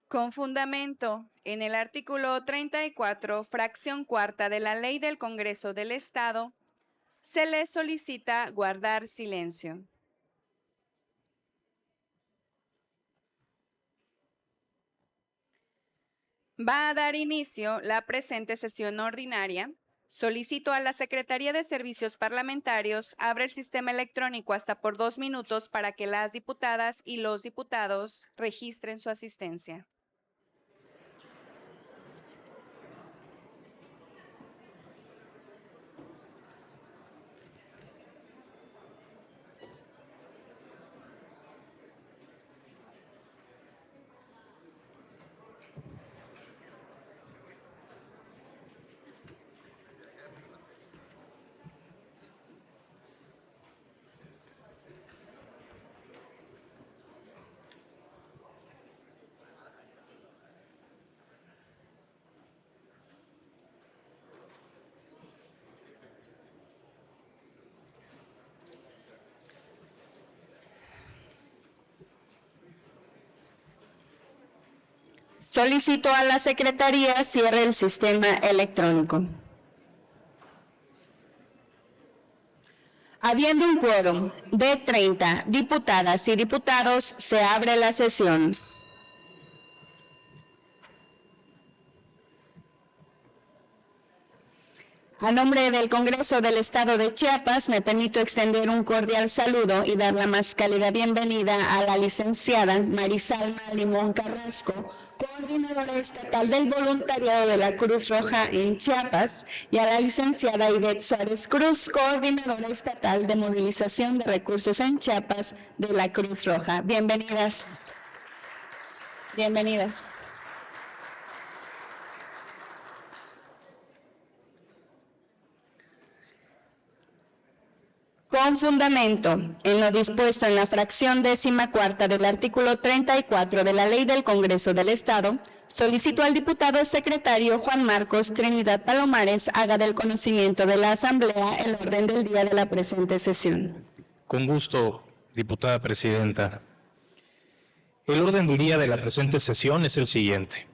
Con fundamento en el artículo 34, fracción cuarta de la Ley del Congreso del Estado, se le solicita guardar silencio. Va a dar inicio la presente sesión ordinaria. Solicito a la Secretaría de Servicios Parlamentarios abra el sistema electrónico hasta por 2 minutos para que las diputadas y los diputados registren su asistencia. Solicito a la Secretaría cierre el sistema electrónico. Habiendo un quórum de 30 diputadas y diputados, se abre la sesión. A nombre del Congreso del Estado de Chiapas, me permito extender un cordial saludo y dar la más cálida bienvenida a la licenciada Marisalma Limón Carrasco, coordinadora estatal del voluntariado de la Cruz Roja en Chiapas, y a la licenciada Ivette Suárez Cruz, coordinadora estatal de movilización de recursos en Chiapas de la Cruz Roja. Bienvenidas. Bienvenidas. Con fundamento en lo dispuesto en la fracción 14ª del artículo 34 de la Ley del Congreso del Estado, solicito al diputado secretario Juan Marcos Trinidad Palomares haga del conocimiento de la Asamblea el orden del día de la presente sesión. Con gusto, diputada presidenta. El orden del día de la presente sesión es el siguiente.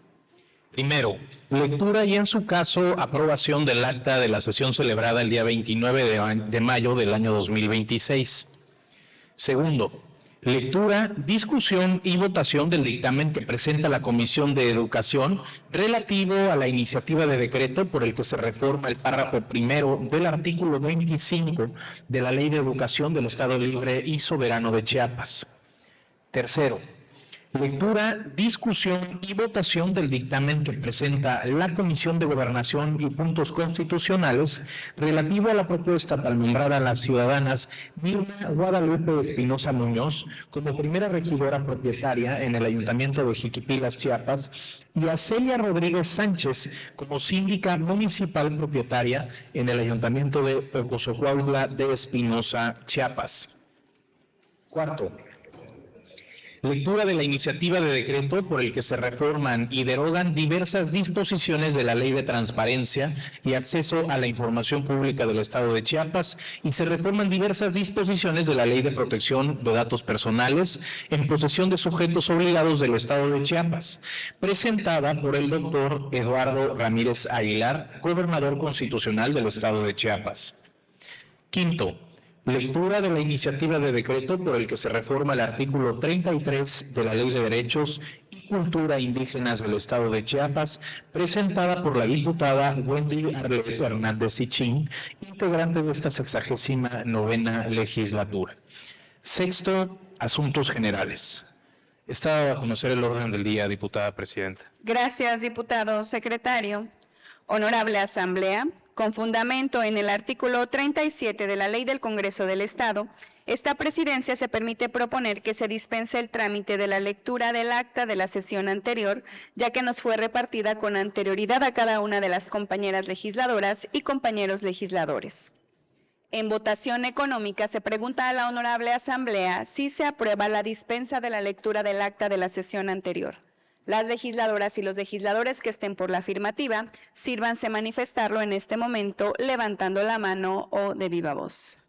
Primero, lectura y en su caso aprobación del acta de la sesión celebrada el día 29 de mayo del año 2026. Segundo, lectura, discusión y votación del dictamen que presenta la Comisión de Educación relativo a la iniciativa de decreto por el que se reforma el párrafo primero del artículo 25 de la Ley de Educación del Estado Libre y Soberano de Chiapas. Tercero, lectura, discusión y votación del dictamen que presenta la Comisión de Gobernación y Puntos Constitucionales relativo a la propuesta para nombrar a las ciudadanas Mirna Guadalupe Espinosa Muñoz como primera regidora propietaria en el Ayuntamiento de Jiquipilas, Chiapas, y a Celia Rodríguez Sánchez como síndica municipal propietaria en el Ayuntamiento de Tecozocuautla de Espinosa, Chiapas. Cuarto, lectura de la iniciativa de decreto por el que se reforman y derogan diversas disposiciones de la Ley de Transparencia y Acceso a la Información Pública del Estado de Chiapas y se reforman diversas disposiciones de la Ley de Protección de Datos Personales en posesión de sujetos obligados del Estado de Chiapas, presentada por el doctor Eduardo Ramírez Aguilar, gobernador constitucional del Estado de Chiapas. Quinto, lectura de la iniciativa de decreto por el que se reforma el artículo 33 de la Ley de Derechos y Cultura Indígenas del Estado de Chiapas, presentada por la diputada Wendy Arlet Hernández Sichín, integrante de esta 69ª legislatura. Sexto, asuntos generales. Está a conocer el orden del día, diputada presidenta. Gracias, diputado secretario. Honorable Asamblea, con fundamento en el artículo 37 de la Ley del Congreso del Estado, esta presidencia se permite proponer que se dispense el trámite de la lectura del acta de la sesión anterior, ya que nos fue repartida con anterioridad a cada una de las compañeras legisladoras y compañeros legisladores. En votación económica se pregunta a la Honorable Asamblea si se aprueba la dispensa de la lectura del acta de la sesión anterior. Las legisladoras y los legisladores que estén por la afirmativa, sírvanse manifestarlo en este momento levantando la mano o de viva voz.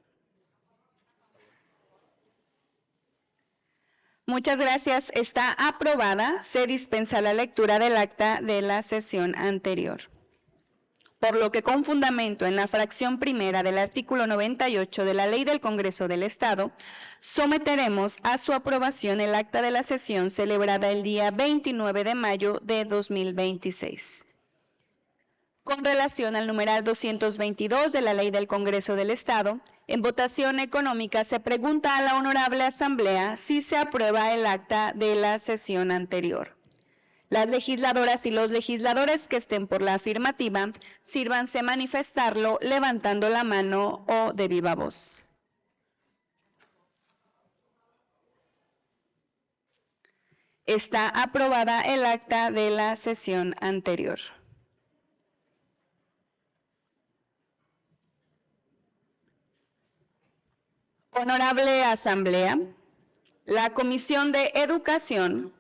Muchas gracias. Está aprobada. Se dispensa la lectura del acta de la sesión anterior. Por lo que con fundamento en la fracción primera del artículo 98 de la Ley del Congreso del Estado, someteremos a su aprobación el acta de la sesión celebrada el día 29 de mayo de 2026. Con relación al numeral 222 de la Ley del Congreso del Estado, en votación económica se pregunta a la Honorable Asamblea si se aprueba el acta de la sesión anterior. Las legisladoras y los legisladores que estén por la afirmativa, sírvanse manifestarlo levantando la mano o de viva voz. Está aprobada el acta de la sesión anterior. Honorable Asamblea, la Comisión de Educación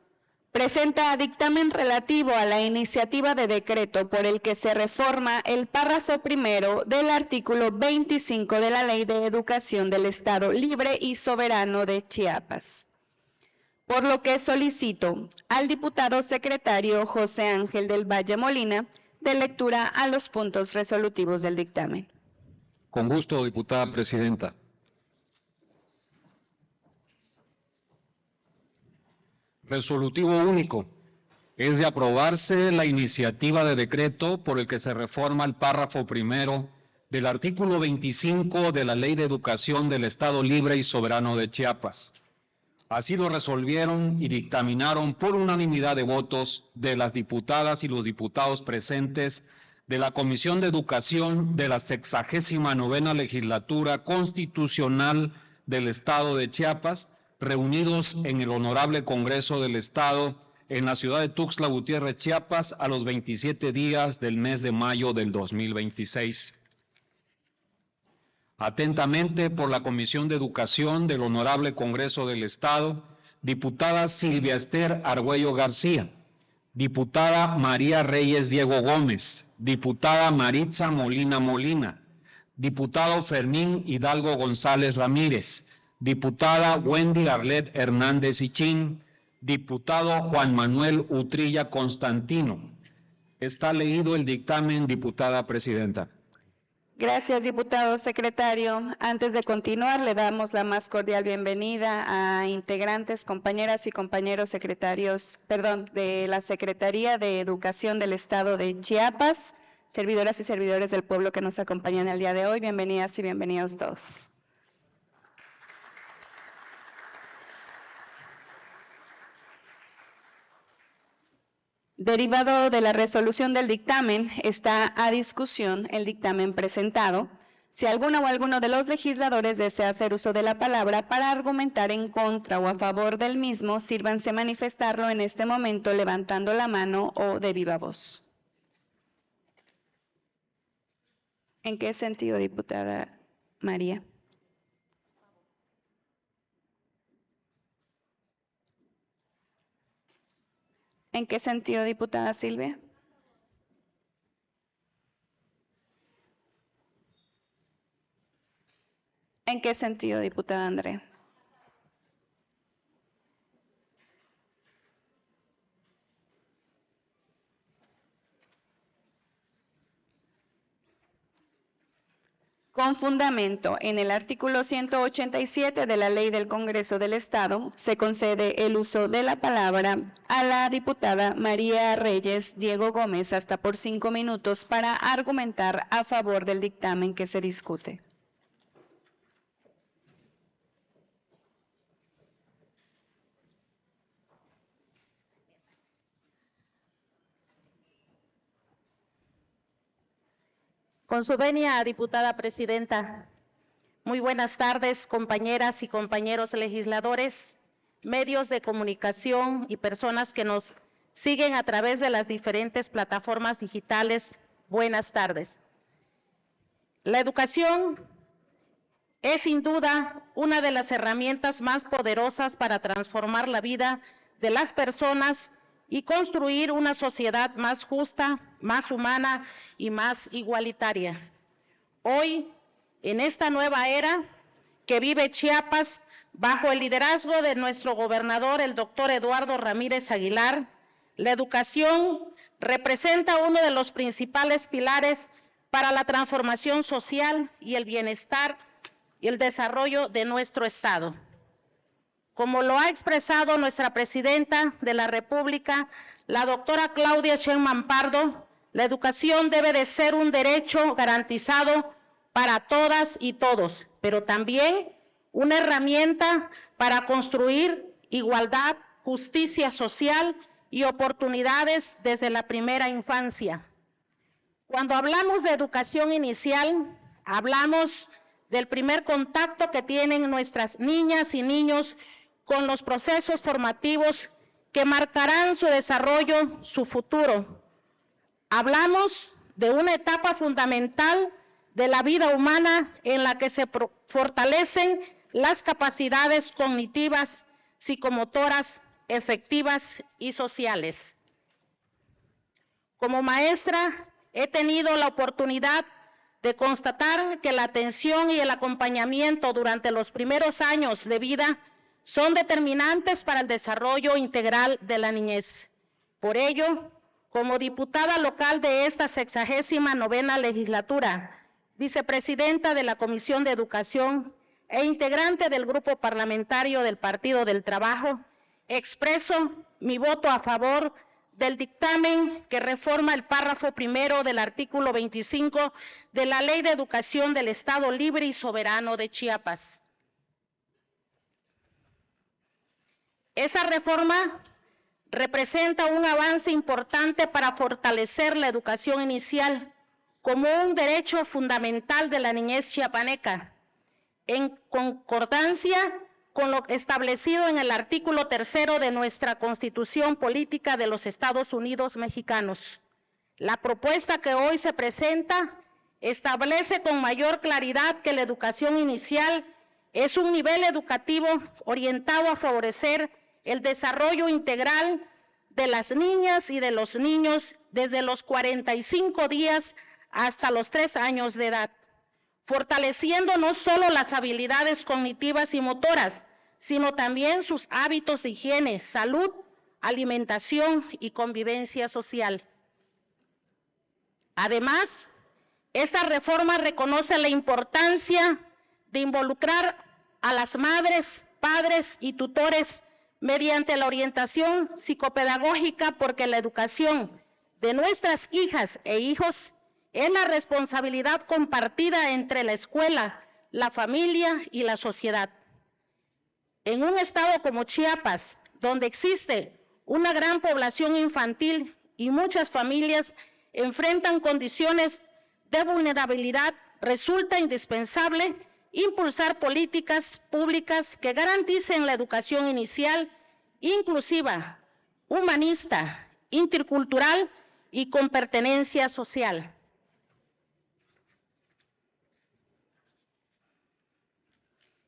presenta dictamen relativo a la iniciativa de decreto por el que se reforma el párrafo primero del artículo 25 de la Ley de Educación del Estado Libre y Soberano de Chiapas. Por lo que solicito al diputado secretario José Ángel del Valle Molina de lectura a los puntos resolutivos del dictamen. Con gusto, diputada presidenta. Resolutivo único. Es de aprobarse la iniciativa de decreto por el que se reforma el párrafo primero del artículo 25 de la Ley de Educación del Estado Libre y Soberano de Chiapas. Así lo resolvieron y dictaminaron por unanimidad de votos de las diputadas y los diputados presentes de la Comisión de Educación de la 69ª Legislatura Constitucional del Estado de Chiapas, reunidos en el Honorable Congreso del Estado en la ciudad de Tuxtla Gutiérrez, Chiapas, a los 27 días del mes de mayo del 2026. Atentamente por la Comisión de Educación del Honorable Congreso del Estado, diputada Silvia Esther Argüello García, diputada María Reyes Diego Gómez, diputada Maritza Molina Molina, diputado Fermín Hidalgo González Ramírez, diputada Wendy Arlet Hernández Ichín, diputado Juan Manuel Utrilla Constantino. Está leído el dictamen, diputada presidenta. Gracias, diputado secretario. Antes de continuar, le damos la más cordial bienvenida a integrantes, compañeras y compañeros secretarios, de la Secretaría de Educación del Estado de Chiapas, servidoras y servidores del pueblo que nos acompañan el día de hoy. Bienvenidas y bienvenidos todos. Derivado de la resolución del dictamen, está a discusión el dictamen presentado. Si alguna o alguno de los legisladores desea hacer uso de la palabra para argumentar en contra o a favor del mismo, sírvanse manifestarlo en este momento levantando la mano o de viva voz. ¿En qué sentido, diputada María? ¿En qué sentido, diputada Silvia? ¿En qué sentido, diputada Andrea? Con fundamento en el artículo 187 de la Ley del Congreso del Estado, se concede el uso de la palabra a la diputada María Reyes Diego Gómez hasta por 5 minutos para argumentar a favor del dictamen que se discute. Con su venia, diputada presidenta. Muy buenas tardes, compañeras y compañeros legisladores, medios de comunicación y personas que nos siguen a través de las diferentes plataformas digitales. Buenas tardes. La educación es sin duda una de las herramientas más poderosas para transformar la vida de las personas y construir una sociedad más justa, más humana y más igualitaria. Hoy, en esta nueva era que vive Chiapas, Bajo el liderazgo de nuestro gobernador, el doctor Eduardo Ramírez Aguilar, la educación representa uno de los principales pilares para la transformación social y el bienestar y el desarrollo de nuestro Estado. Como lo ha expresado nuestra Presidenta de la República, la doctora Claudia Sheinbaum Pardo, la educación debe de ser un derecho garantizado para todas y todos, pero también una herramienta para construir igualdad, justicia social y oportunidades desde la primera infancia. Cuando hablamos de educación inicial, hablamos del primer contacto que tienen nuestras niñas y niños con los procesos formativos que marcarán su desarrollo, su futuro. Hablamos de una etapa fundamental de la vida humana en la que se fortalecen las capacidades cognitivas, psicomotoras, efectivas y sociales. Como maestra, he tenido la oportunidad de constatar que la atención y el acompañamiento durante los primeros años de vida son determinantes para el desarrollo integral de la niñez. Por ello, como diputada local de esta 69ª legislatura, vicepresidenta de la Comisión de Educación e integrante del Grupo Parlamentario del Partido del Trabajo, expreso mi voto a favor del dictamen que reforma el párrafo primero del artículo 25 de la Ley de Educación del Estado Libre y Soberano de Chiapas. Esa reforma representa un avance importante para fortalecer la educación inicial como un derecho fundamental de la niñez chiapaneca, en concordancia con lo establecido en el artículo 3 de nuestra Constitución Política de los Estados Unidos Mexicanos. La propuesta que hoy se presenta establece con mayor claridad que la educación inicial es un nivel educativo orientado a favorecer el desarrollo integral de las niñas y de los niños desde los 45 días hasta los 3 años de edad, fortaleciendo no solo las habilidades cognitivas y motoras, sino también sus hábitos de higiene, salud, alimentación y convivencia social. Además, esta reforma reconoce la importancia de involucrar a las madres, padres y tutores mediante la orientación psicopedagógica, porque la educación de nuestras hijas e hijos es la responsabilidad compartida entre la escuela, la familia y la sociedad. En un estado como Chiapas, donde existe una gran población infantil y muchas familias enfrentan condiciones de vulnerabilidad, resulta indispensable impulsar políticas públicas que garanticen la educación inicial, inclusiva, humanista, intercultural y con pertenencia social.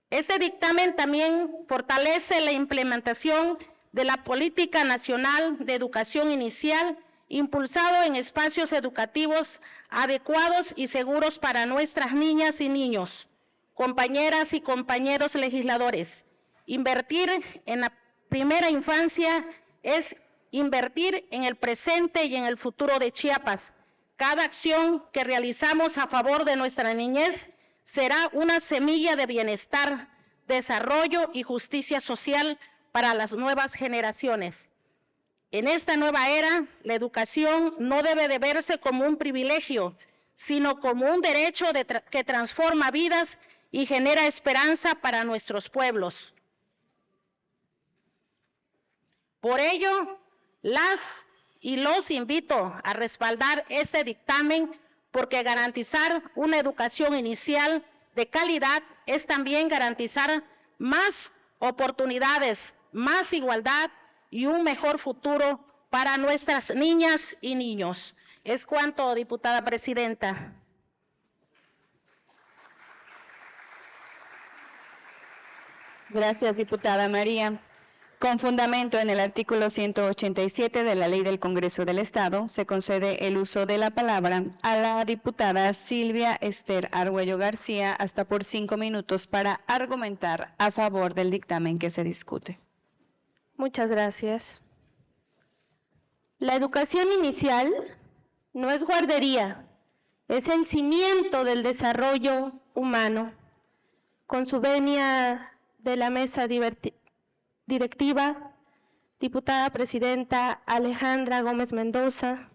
Este dictamen también fortalece la implementación de la Política Nacional de Educación Inicial, impulsado en espacios educativos adecuados y seguros para nuestras niñas y niños. Compañeras y compañeros legisladores, invertir en la primera infancia es invertir en el presente y en el futuro de Chiapas. Cada acción que realizamos a favor de nuestra niñez será una semilla de bienestar, desarrollo y justicia social para las nuevas generaciones. En esta nueva era, la educación no debe de verse como un privilegio, sino como un derecho que transforma vidas y genera esperanza para nuestros pueblos. Por ello, las y los invito a respaldar este dictamen, porque garantizar una educación inicial de calidad es también garantizar más oportunidades, más igualdad y un mejor futuro para nuestras niñas y niños. Es cuanto, diputada presidenta. Gracias, diputada María. Con fundamento en el artículo 187 de la Ley del Congreso del Estado, se concede el uso de la palabra a la diputada Silvia Esther Argüello García hasta por 5 minutos para argumentar a favor del dictamen que se discute. Muchas gracias. La educación inicial no es guardería, es el cimiento del desarrollo humano. Con su venia de la mesa directiva, diputada presidenta Alejandra Gómez Mendoza,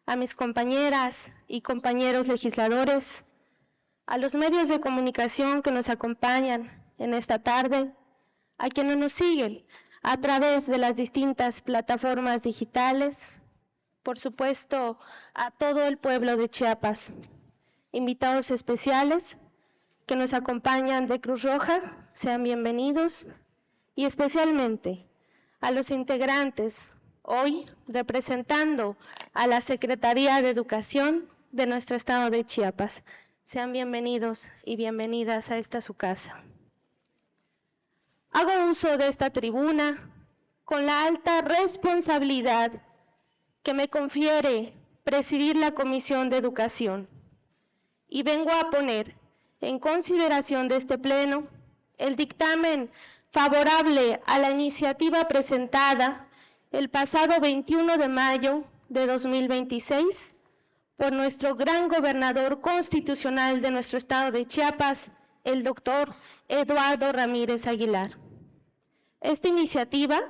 a mis compañeras y compañeros legisladores, a los medios de comunicación que nos acompañan en esta tarde, a quienes nos siguen a través de las distintas plataformas digitales, por supuesto a todo el pueblo de Chiapas, invitados especiales que nos acompañan de Cruz Roja, sean bienvenidos, y especialmente a los integrantes hoy representando a la Secretaría de Educación de nuestro estado de Chiapas. Sean bienvenidos y bienvenidas a esta su casa. Hago uso de esta tribuna con la alta responsabilidad que me confiere presidir la Comisión de Educación y vengo a poner en consideración de este Pleno el dictamen favorable a la iniciativa presentada el pasado 21 de mayo de 2026 por nuestro gran gobernador constitucional de nuestro estado de Chiapas, el doctor Eduardo Ramírez Aguilar. Esta iniciativa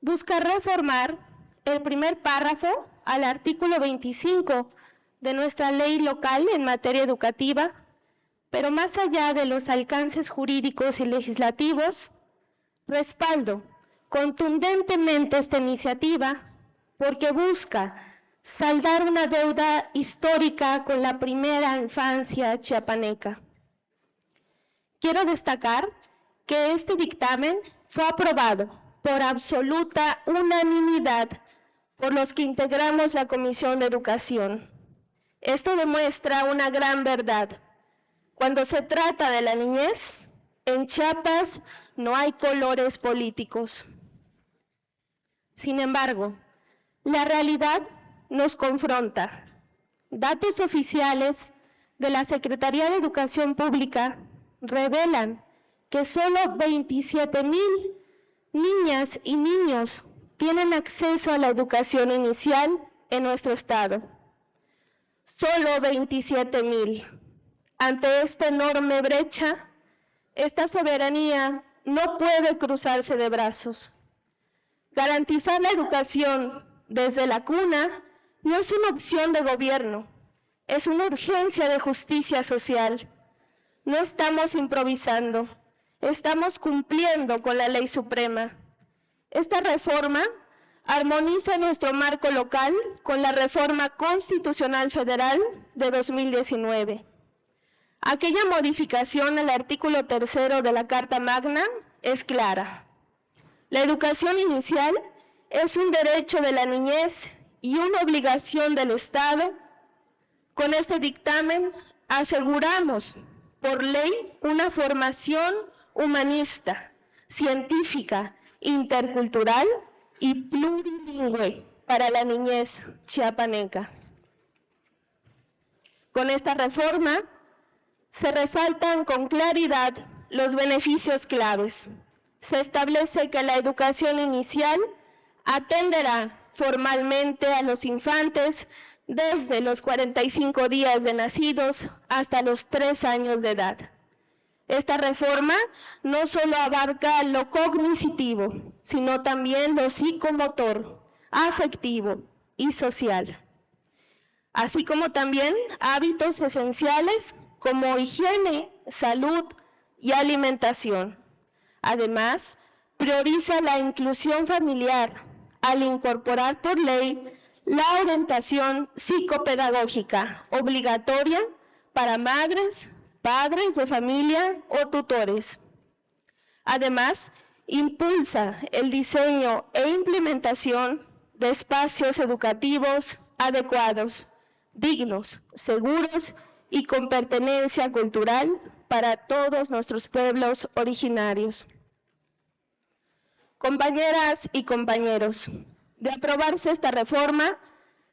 busca reformar el primer párrafo al artículo 25 de nuestra ley local en materia educativa, pero más allá de los alcances jurídicos y legislativos, respaldo contundentemente esta iniciativa porque busca saldar una deuda histórica con la primera infancia chiapaneca. Quiero destacar que este dictamen fue aprobado por absoluta unanimidad por los que integramos la Comisión de Educación. Esto demuestra una gran verdad. Cuando se trata de la niñez, en Chiapas no hay colores políticos. Sin embargo, la realidad nos confronta. Datos oficiales de la Secretaría de Educación Pública revelan que solo 27,000 niñas y niños tienen acceso a la educación inicial en nuestro estado. Solo 27,000. Ante esta enorme brecha, esta soberanía no puede cruzarse de brazos. Garantizar la educación desde la cuna no es una opción de gobierno, es una urgencia de justicia social. No estamos improvisando, estamos cumpliendo con la ley suprema. Esta reforma armoniza nuestro marco local con la Reforma Constitucional Federal de 2019. Aquella modificación al artículo 3 de la Carta Magna es clara. La educación inicial es un derecho de la niñez y una obligación del Estado. Con este dictamen aseguramos por ley una formación humanista, científica, intercultural y plurilingüe para la niñez chiapaneca. Con esta reforma se resaltan con claridad los beneficios claves. Se establece que la educación inicial atenderá formalmente a los infantes desde los 45 días de nacidos hasta los 3 años de edad. Esta reforma no solo abarca lo cognitivo, sino también lo psicomotor, afectivo y social, así como también hábitos esenciales como higiene, salud y alimentación. Además, prioriza la inclusión familiar al incorporar por ley la orientación psicopedagógica obligatoria para madres, padres de familia o tutores. Además, impulsa el diseño e implementación de espacios educativos adecuados, dignos, seguros y con pertenencia cultural para todos nuestros pueblos originarios. Compañeras y compañeros, de aprobarse esta reforma,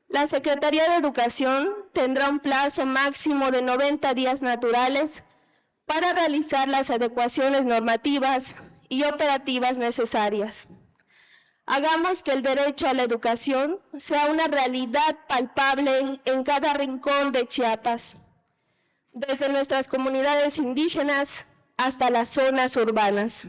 la Secretaría de Educación tendrá un plazo máximo de 90 días naturales para realizar las adecuaciones normativas y operativas necesarias. Hagamos que el derecho a la educación sea una realidad palpable en cada rincón de Chiapas, desde nuestras comunidades indígenas hasta las zonas urbanas.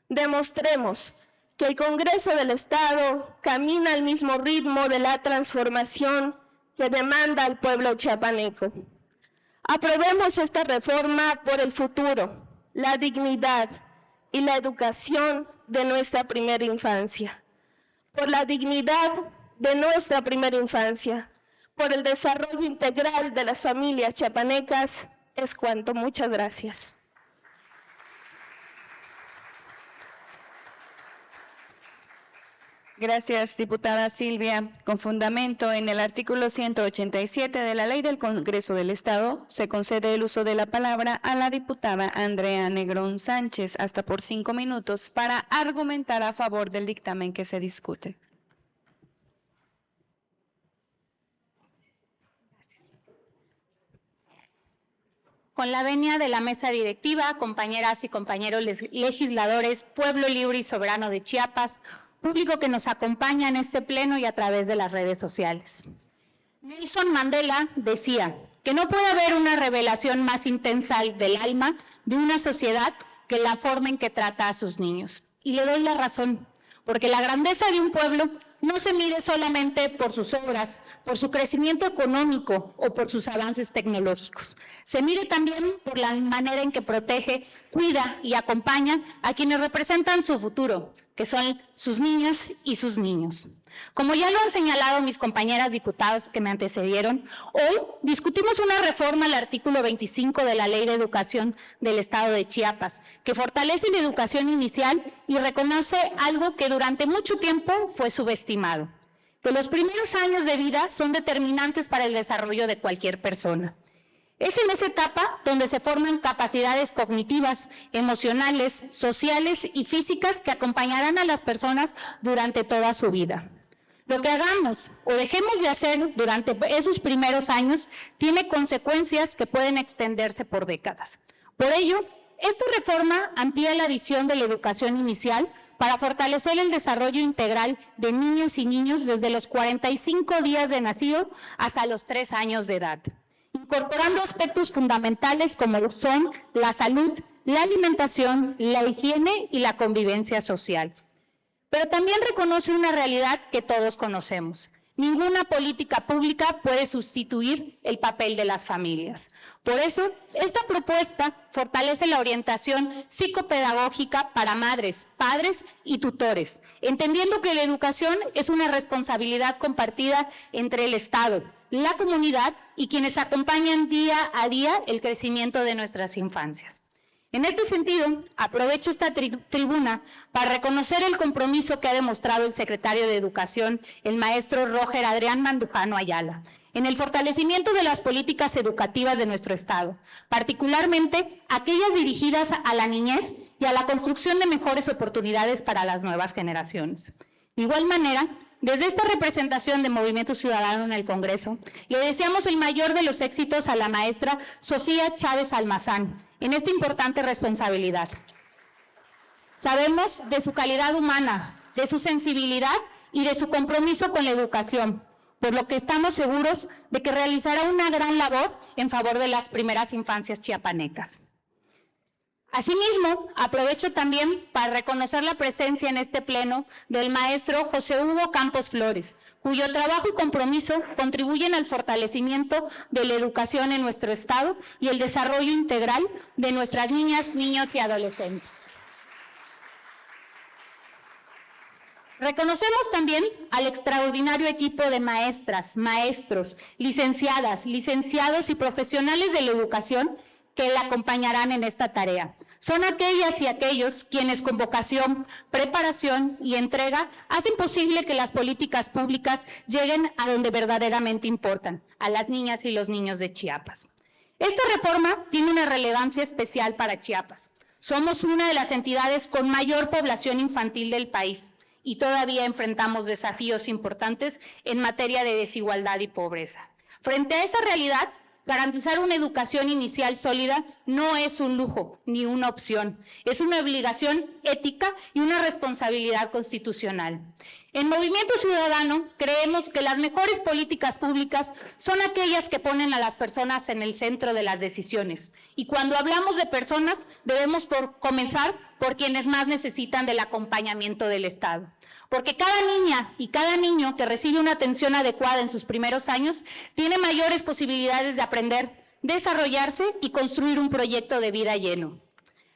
Demostremos que el Congreso del Estado camina al mismo ritmo de la transformación que demanda el pueblo chiapaneco. Aprobemos esta reforma por el futuro, la dignidad y la educación de nuestra primera infancia. Por la dignidad de nuestra primera infancia, por el desarrollo integral de las familias chiapanecas, es cuanto. Muchas gracias. Gracias, diputada Silvia. Con fundamento en el artículo 187 de la Ley del Congreso del Estado, se concede el uso de la palabra a la diputada Andrea Negrón Sánchez, hasta por 5 minutos, para argumentar a favor del dictamen que se discute. Con la venia de la mesa directiva, compañeras y compañeros legisladores, pueblo libre y soberano de Chiapas, público que nos acompaña en este pleno y a través de las redes sociales. Nelson Mandela decía que no puede haber una revelación más intensa del alma de una sociedad que la forma en que trata a sus niños. Y le doy la razón, porque la grandeza de un pueblo no se mide solamente por sus obras, por su crecimiento económico o por sus avances tecnológicos. Se mide también por la manera en que protege, cuida y acompaña a quienes representan su futuro, que son sus niñas y sus niños. Como ya lo han señalado mis compañeras diputados que me antecedieron, hoy discutimos una reforma al artículo 25 de la Ley de Educación del Estado de Chiapas, que fortalece la educación inicial y reconoce algo que durante mucho tiempo fue subestimado, que los primeros años de vida son determinantes para el desarrollo de cualquier persona. Es en esa etapa donde se forman capacidades cognitivas, emocionales, sociales y físicas que acompañarán a las personas durante toda su vida. Lo que hagamos o dejemos de hacer durante esos primeros años tiene consecuencias que pueden extenderse por décadas. Por ello, esta reforma amplía la visión de la educación inicial para fortalecer el desarrollo integral de niñas y niños desde los 45 días de nacido hasta los 3 años de edad, incorporando aspectos fundamentales como son la salud, la alimentación, la higiene y la convivencia social. Pero también reconoce una realidad que todos conocemos. Ninguna política pública puede sustituir el papel de las familias. Por eso, esta propuesta fortalece la orientación psicopedagógica para madres, padres y tutores, entendiendo que la educación es una responsabilidad compartida entre el Estado, la comunidad y quienes acompañan día a día el crecimiento de nuestras infancias. En este sentido, aprovecho esta tribuna para reconocer el compromiso que ha demostrado el secretario de Educación, el maestro Roger Adrián Mandujano Ayala, en el fortalecimiento de las políticas educativas de nuestro Estado, particularmente aquellas dirigidas a la niñez y a la construcción de mejores oportunidades para las nuevas generaciones. De igual manera, desde esta representación de Movimiento Ciudadano en el Congreso, le deseamos el mayor de los éxitos a la maestra Sofía Chávez Almazán en esta importante responsabilidad. Sabemos de su calidad humana, de su sensibilidad y de su compromiso con la educación, por lo que estamos seguros de que realizará una gran labor en favor de las primeras infancias chiapanecas. Asimismo, aprovecho también para reconocer la presencia en este pleno del maestro José Hugo Campos Flores, cuyo trabajo y compromiso contribuyen al fortalecimiento de la educación en nuestro Estado y el desarrollo integral de nuestras niñas, niños y adolescentes. Reconocemos también al extraordinario equipo de maestras, maestros, licenciadas, licenciados y profesionales de la educación que la acompañarán en esta tarea. Son aquellas y aquellos quienes con vocación, preparación y entrega hacen posible que las políticas públicas lleguen a donde verdaderamente importan, a las niñas y los niños de Chiapas. Esta reforma tiene una relevancia especial para Chiapas. Somos una de las entidades con mayor población infantil del país y todavía enfrentamos desafíos importantes en materia de desigualdad y pobreza. Frente a esa realidad, garantizar una educación inicial sólida no es un lujo ni una opción, es una obligación ética y una responsabilidad constitucional. En Movimiento Ciudadano creemos que las mejores políticas públicas son aquellas que ponen a las personas en el centro de las decisiones. Y cuando hablamos de personas, debemos comenzar por quienes más necesitan del acompañamiento del Estado. Porque cada niña y cada niño que recibe una atención adecuada en sus primeros años tiene mayores posibilidades de aprender, desarrollarse y construir un proyecto de vida lleno.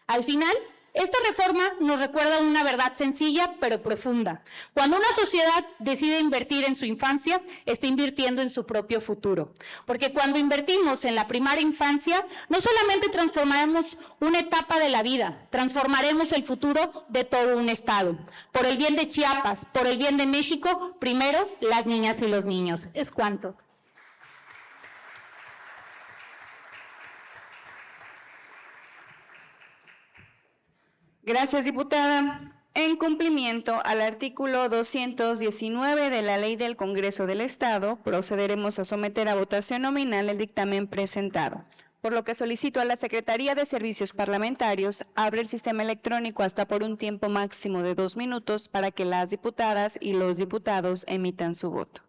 Al final, esta reforma nos recuerda una verdad sencilla pero profunda. Cuando una sociedad decide invertir en su infancia, está invirtiendo en su propio futuro. Porque cuando invertimos en la primaria infancia, no solamente transformaremos una etapa de la vida, transformaremos el futuro de todo un estado. Por el bien de Chiapas, por el bien de México, primero las niñas y los niños. Es cuanto. Gracias, diputada. En cumplimiento al artículo 219 de la Ley del Congreso del Estado, procederemos a someter a votación nominal el dictamen presentado, por lo que solicito a la Secretaría de Servicios Parlamentarios abrir el sistema electrónico hasta por un tiempo máximo de 2 minutos para que las diputadas y los diputados emitan su voto.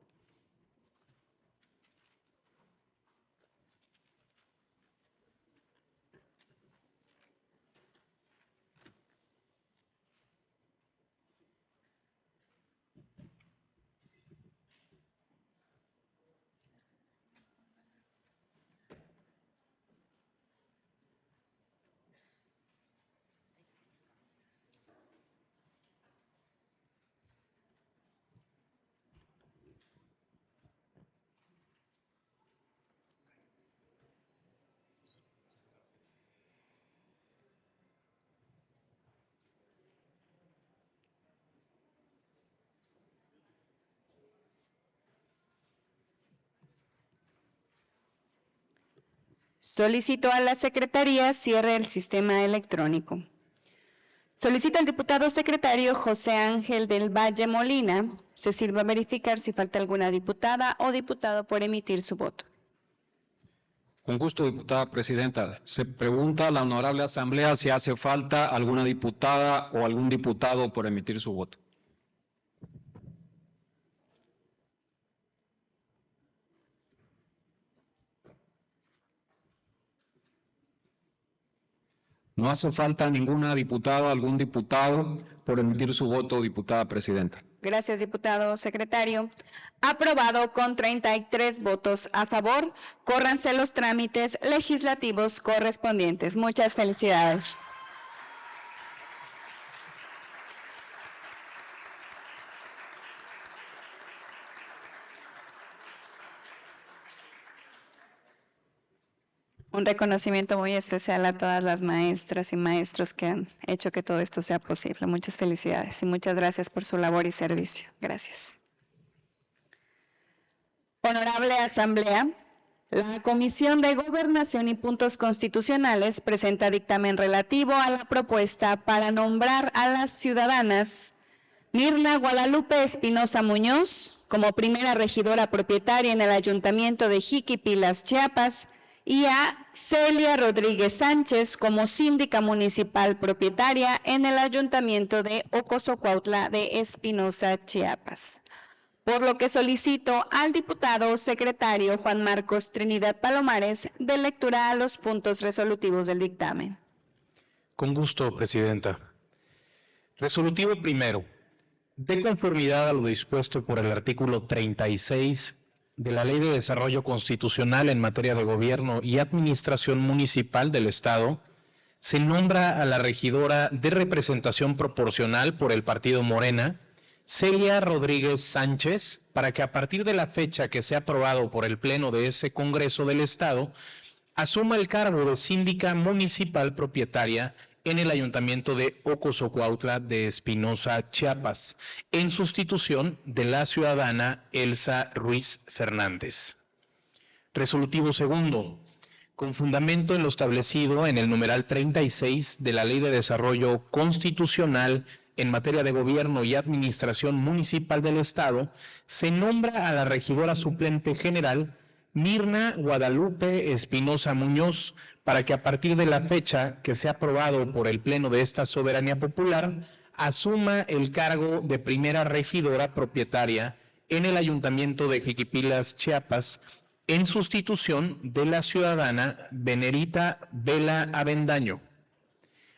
Solicito a la Secretaría cierre el sistema electrónico. Solicito al diputado secretario José Ángel del Valle Molina se sirva a verificar si falta alguna diputada o diputado por emitir su voto. Con gusto, diputada presidenta. Se pregunta a la honorable asamblea si hace falta alguna diputada o algún diputado por emitir su voto. No hace falta ninguna diputada o algún diputado por emitir su voto, diputada presidenta. Gracias, diputado secretario. Aprobado con 33 votos a favor. Córranse los trámites legislativos correspondientes. Muchas felicidades. Un reconocimiento muy especial a todas las maestras y maestros que han hecho que todo esto sea posible. Muchas felicidades y muchas gracias por su labor y servicio. Gracias. Honorable Asamblea, la Comisión de Gobernación y Puntos Constitucionales presenta dictamen relativo a la propuesta para nombrar a las ciudadanas Mirna Guadalupe Espinosa Muñoz como primera regidora propietaria en el Ayuntamiento de Jiquipilas, Chiapas, y a Celia Rodríguez Sánchez como síndica municipal propietaria en el Ayuntamiento de Ocosocuautla de Espinosa, Chiapas. Por lo que solicito al diputado secretario Juan Marcos Trinidad Palomares de lectura a los puntos resolutivos del dictamen. Con gusto, presidenta. Resolutivo primero. De conformidad a lo dispuesto por el artículo 36 de la Ley de Desarrollo Constitucional en materia de gobierno y administración municipal del Estado, se nombra a la regidora de representación proporcional por el partido Morena, Celia Rodríguez Sánchez, para que a partir de la fecha que sea aprobado por el Pleno de ese Congreso del Estado, asuma el cargo de síndica municipal propietaria en el Ayuntamiento de Ocosocuautla de Espinosa, Chiapas, en sustitución de la ciudadana Elsa Ruiz Fernández. Resolutivo segundo. con fundamento en lo establecido en el numeral 36 de la Ley de Desarrollo Constitucional en materia de gobierno y administración municipal del Estado, se nombra a la regidora suplente general Mirna Guadalupe Espinosa Muñoz para que a partir de la fecha que sea aprobado por el Pleno de esta soberanía popular, asuma el cargo de primera regidora propietaria en el Ayuntamiento de Jiquipilas, Chiapas, en sustitución de la ciudadana Venerita Vela Avendaño.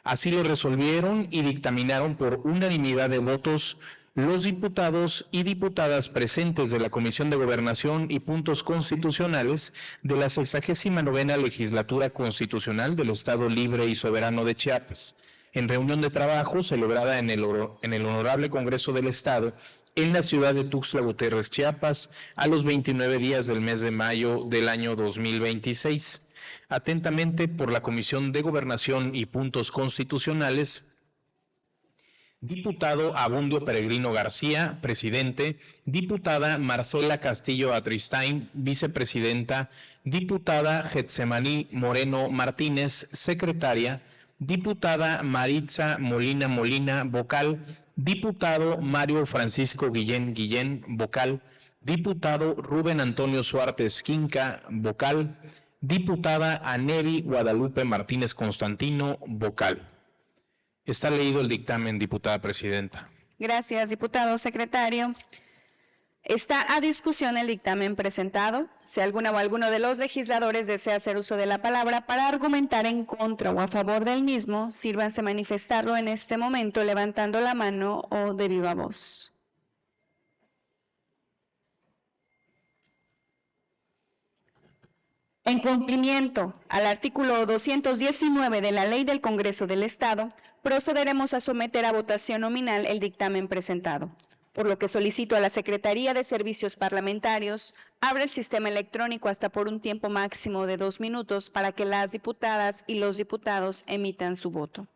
Así lo resolvieron y dictaminaron por unanimidad de votos los diputados y diputadas presentes de la Comisión de Gobernación y Puntos Constitucionales de la 69ª Legislatura Constitucional del Estado Libre y Soberano de Chiapas, en reunión de trabajo celebrada en el Honorable Congreso del Estado en la ciudad de Tuxtla Gutiérrez, Chiapas, a los 29 días del mes de mayo del año 2026. Atentamente por la Comisión de Gobernación y Puntos Constitucionales, diputado Abundio Peregrino García, presidente; diputada Marcela Castillo Atristain, vicepresidenta; diputada Getsemaní Moreno Martínez, secretaria; diputada Maritza Molina Molina, vocal; diputado Mario Francisco Guillén, vocal; diputado Rubén Antonio Suárez Quinca, vocal; diputada Anevi Guadalupe Martínez Constantino, vocal. Está leído el dictamen, diputada presidenta. Gracias, diputado secretario. Está a discusión el dictamen presentado. Si alguna o alguno de los legisladores desea hacer uso de la palabra para argumentar en contra o a favor del mismo, sírvanse manifestarlo en este momento levantando la mano o de viva voz. En cumplimiento al artículo 219 de la Ley del Congreso del Estado, procederemos a someter a votación nominal el dictamen presentado, por lo que solicito a la Secretaría de Servicios Parlamentarios abra el sistema electrónico hasta por un tiempo máximo de 2 minutos para que las diputadas y los diputados emitan su voto.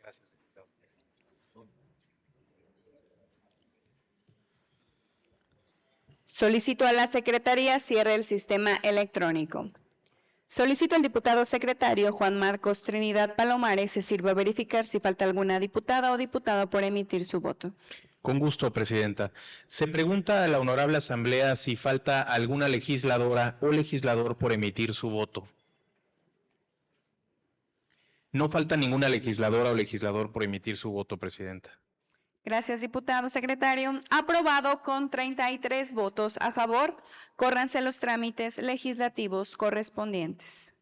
Gracias, diputado. Solicito a la Secretaría cierre el sistema electrónico. Solicito al diputado secretario Juan Marcos Trinidad Palomares se sirva a verificar si falta alguna diputada o diputado por emitir su voto. Con gusto, presidenta. Se pregunta a la Honorable Asamblea si falta alguna legisladora o legislador por emitir su voto. No falta ninguna legisladora o legislador por emitir su voto, presidenta. Gracias, diputado secretario. Aprobado con 33 votos a favor. Córranse los trámites legislativos correspondientes.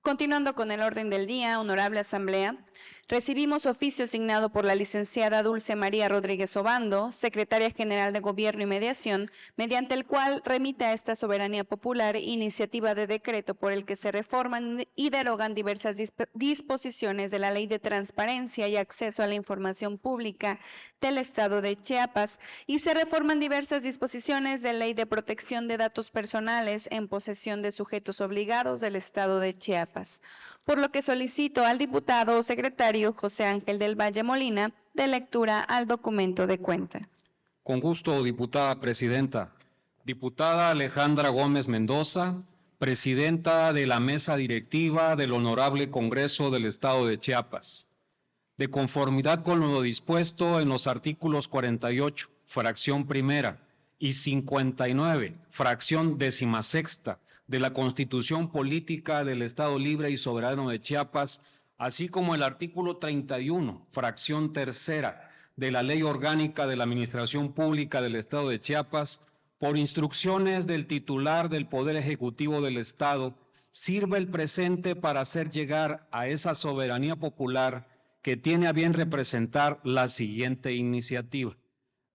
Continuando con el orden del día, Honorable Asamblea, recibimos oficio signado por la licenciada Dulce María Rodríguez Obando, Secretaria General de Gobierno y Mediación, mediante el cual remite a esta soberanía popular iniciativa de decreto por el que se reforman y derogan diversas disposiciones de la Ley de Transparencia y Acceso a la Información Pública del Estado de Chiapas y se reforman diversas disposiciones de Ley de Protección de Datos Personales en posesión de sujetos obligados del Estado de Chiapas, por lo que solicito al diputado o secretario José Ángel del Valle Molina de lectura al documento de cuenta. Con gusto, diputada presidenta. Diputada Alejandra Gómez Mendoza, presidenta de la mesa directiva del Honorable Congreso del Estado de Chiapas. De conformidad con lo dispuesto en los artículos 48, fracción primera, y 59, fracción 16ª, de la Constitución Política del Estado Libre y Soberano de Chiapas, así como el artículo 31, fracción tercera, de la Ley Orgánica de la Administración Pública del Estado de Chiapas, por instrucciones del titular del Poder Ejecutivo del Estado, sirve el presente para hacer llegar a esa soberanía popular que tiene a bien representar la siguiente iniciativa.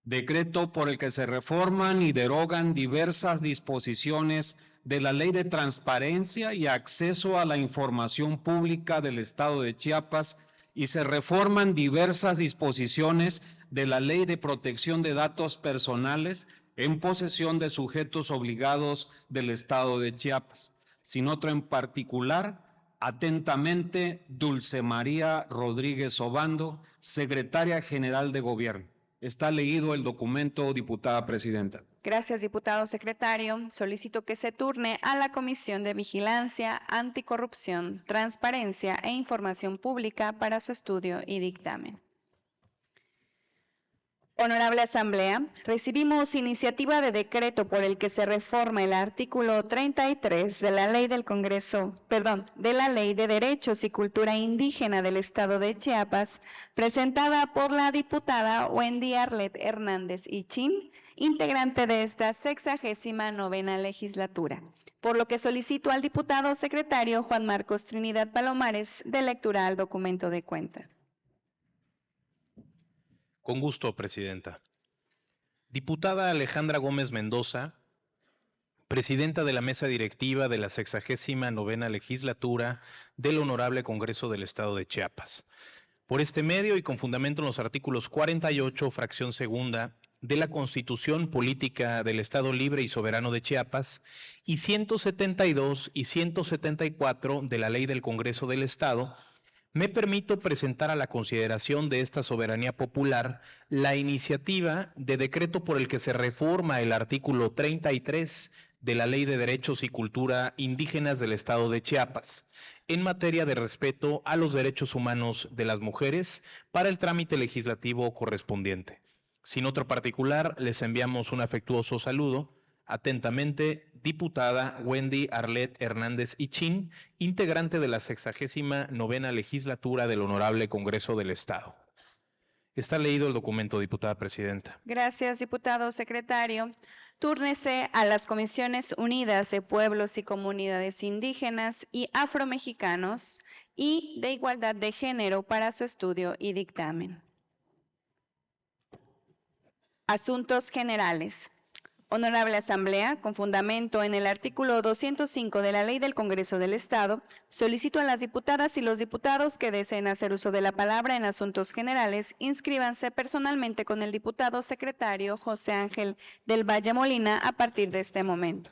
Decreto por el que se reforman y derogan diversas disposiciones de la Ley de Transparencia y Acceso a la Información Pública del Estado de Chiapas y se reforman diversas disposiciones de la Ley de Protección de Datos Personales en posesión de sujetos obligados del Estado de Chiapas, sin otro en particular. Atentamente, Dulce María Rodríguez Obando, Secretaria General de Gobierno. Está leído el documento, diputada presidenta. Gracias, diputado secretario. Solicito que se turne a la Comisión de Vigilancia, Anticorrupción, Transparencia e Información Pública para su estudio y dictamen. Honorable Asamblea, recibimos iniciativa de decreto por el que se reforma el artículo 33 de la Ley del Congreso, de la Ley de Derechos y Cultura Indígena del Estado de Chiapas, presentada por la diputada Wendy Arlet Hernández Ichin, integrante de esta 69ª legislatura, por lo que solicito al diputado secretario Juan Marcos Trinidad Palomares de lectura al documento de cuenta. Con gusto, presidenta. Diputada Alejandra Gómez Mendoza, presidenta de la mesa directiva de la 69ª legislatura del Honorable Congreso del Estado de Chiapas. Por este medio y con fundamento en los artículos 48, fracción segunda, de la Constitución Política del Estado Libre y Soberano de Chiapas y 172 y 174 de la Ley del Congreso del Estado, me permito presentar a la consideración de esta soberanía popular la iniciativa de decreto por el que se reforma el artículo 33 de la Ley de Derechos y Cultura Indígenas del Estado de Chiapas, en materia de respeto a los derechos humanos de las mujeres para el trámite legislativo correspondiente. Sin otro particular, les enviamos un afectuoso saludo. Atentamente, diputada Wendy Arlet Hernández Ichin, integrante de la 69ª legislatura del Honorable Congreso del Estado. Está leído el documento, diputada presidenta. Gracias, diputado secretario. Túrnese a las Comisiones Unidas de Pueblos y Comunidades Indígenas y Afromexicanos y de Igualdad de Género para su estudio y dictamen. Asuntos generales. Honorable Asamblea, con fundamento en el artículo 205 de la Ley del Congreso del Estado, solicito a las diputadas y los diputados que deseen hacer uso de la palabra en asuntos generales, inscríbanse personalmente con el diputado secretario José Ángel del Valle Molina a partir de este momento.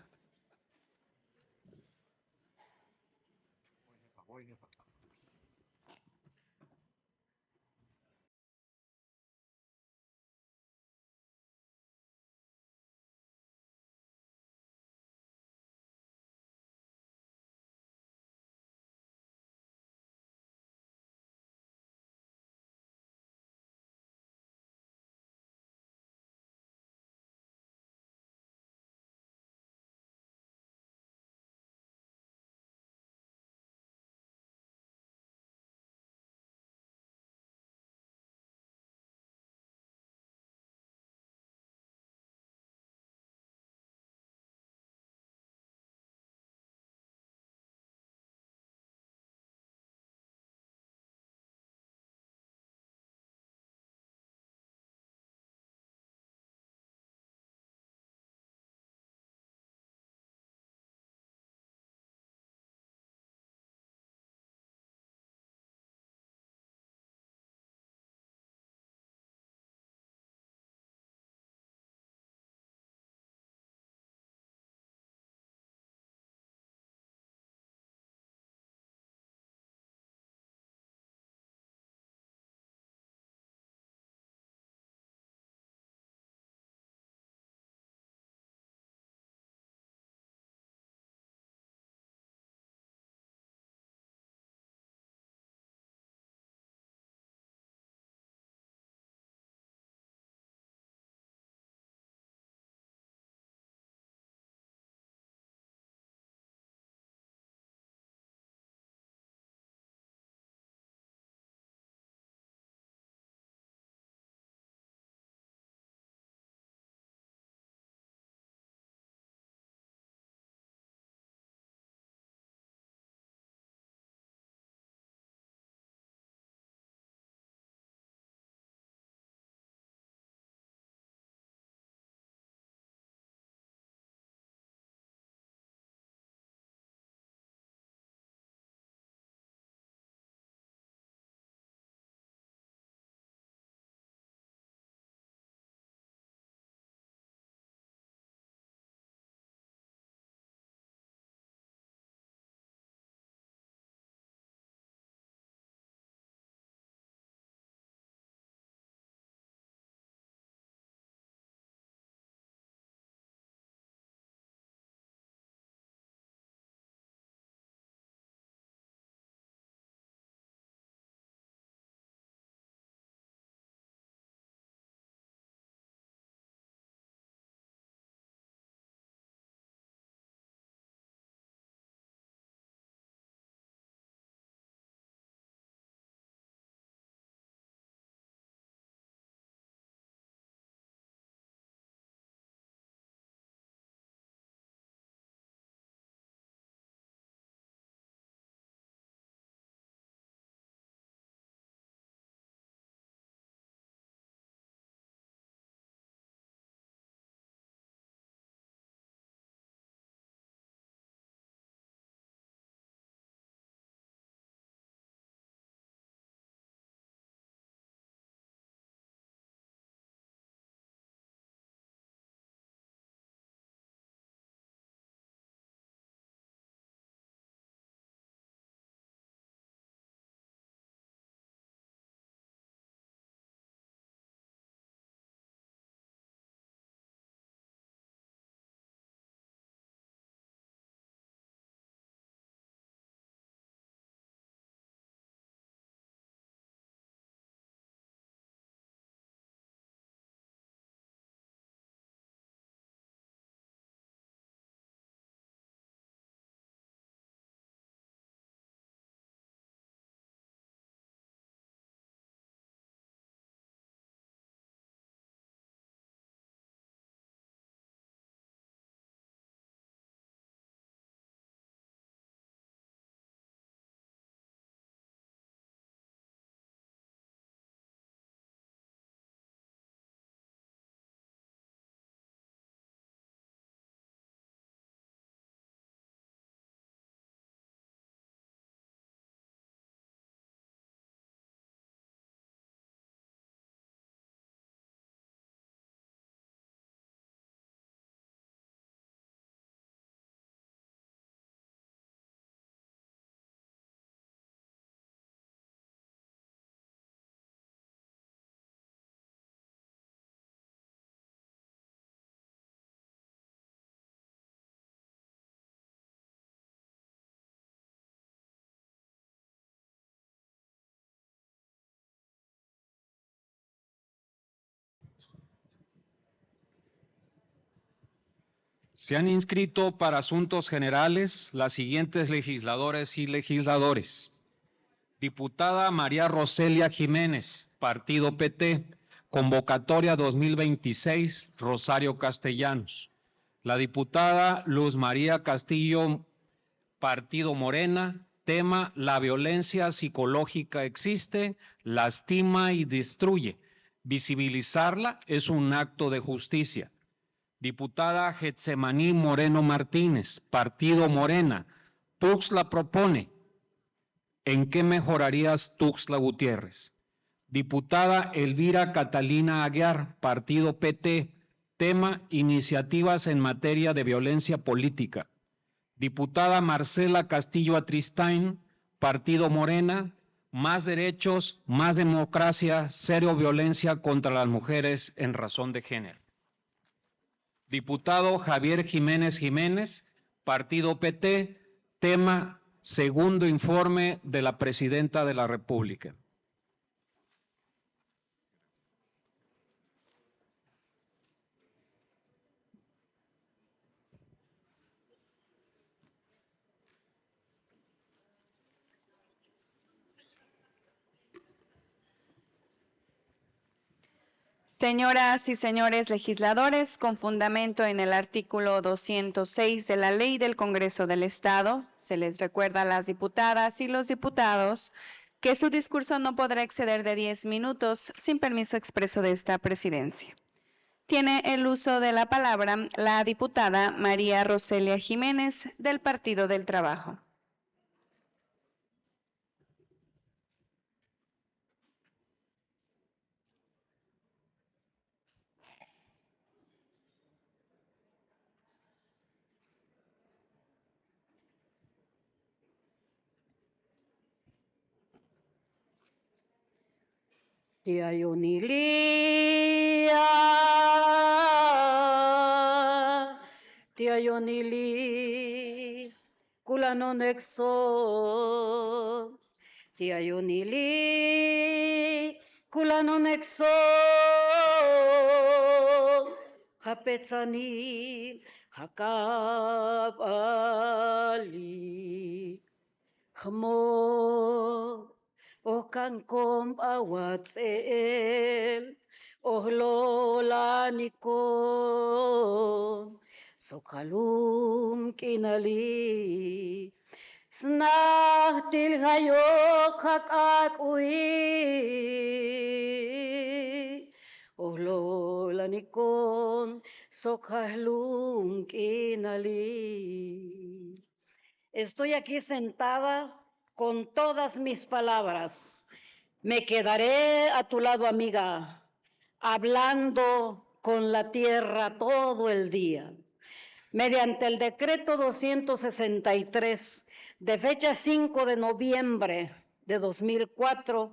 Se han inscrito para asuntos generales las siguientes legisladores y legisladores. Diputada María Roselia Jiménez, Partido PT, convocatoria 2026, Rosario Castellanos. La diputada Luz María Castillo, Partido Morena, tema: la violencia psicológica existe, lastima y destruye. Visibilizarla es un acto de justicia. Diputada Getsemaní Moreno Martínez, Partido Morena, Tuxtla propone: ¿en qué mejorarías Tuxtla Gutiérrez? Diputada Elvira Catalina Aguiar, Partido PT, tema: iniciativas en materia de violencia política. Diputada Marcela Castillo Atristain, Partido Morena, más derechos, más democracia, cero violencia contra las mujeres en razón de género. Diputado Javier Jiménez Jiménez, Partido PT, tema: segundo informe de la Presidenta de la República. Señoras y señores legisladores, con fundamento en el artículo 206 de la Ley del Congreso del Estado, se les recuerda a las diputadas y los diputados que su discurso no podrá exceder de 10 minutos sin permiso expreso de esta presidencia. Tiene el uso de la palabra la diputada María Roselia Jiménez, del Partido del Trabajo. Tia Yonilia, Tia Yonili, Kulano Nexo, Tia Yonili, Kulano Nexo, Hapetzani, Hakabali, Hamo. Okankom awatzel, ohlolanikon, sokalum kinali, snahtil hayok hakakui, ohlolanikon, sokalum kinali. Estoy aquí sentada con todas mis palabras. Me quedaré a tu lado, amiga, hablando con la tierra todo el día. Mediante el decreto 263 de fecha 5 de noviembre de 2004,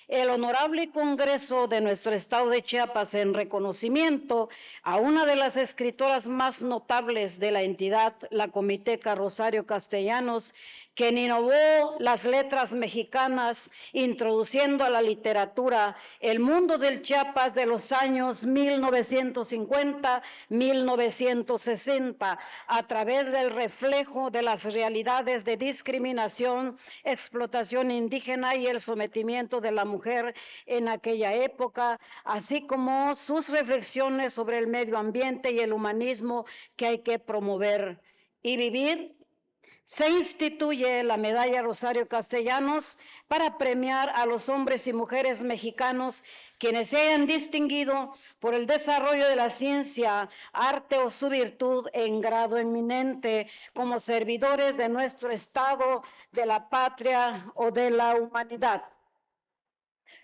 el Honorable Congreso de nuestro Estado de Chiapas, en reconocimiento a una de las escritoras más notables de la entidad, la comiteca Rosario Castellanos, quien innovó las letras mexicanas, introduciendo a la literatura el mundo del Chiapas de los años 1950-1960, a través del reflejo de las realidades de discriminación, explotación indígena y el sometimiento de la mujer en aquella época, así como sus reflexiones sobre el medio ambiente y el humanismo que hay que promover y vivir. Se instituye la medalla Rosario Castellanos para premiar a los hombres y mujeres mexicanos quienes se hayan distinguido por el desarrollo de la ciencia, arte o su virtud en grado eminente como servidores de nuestro Estado, de la patria o de la humanidad.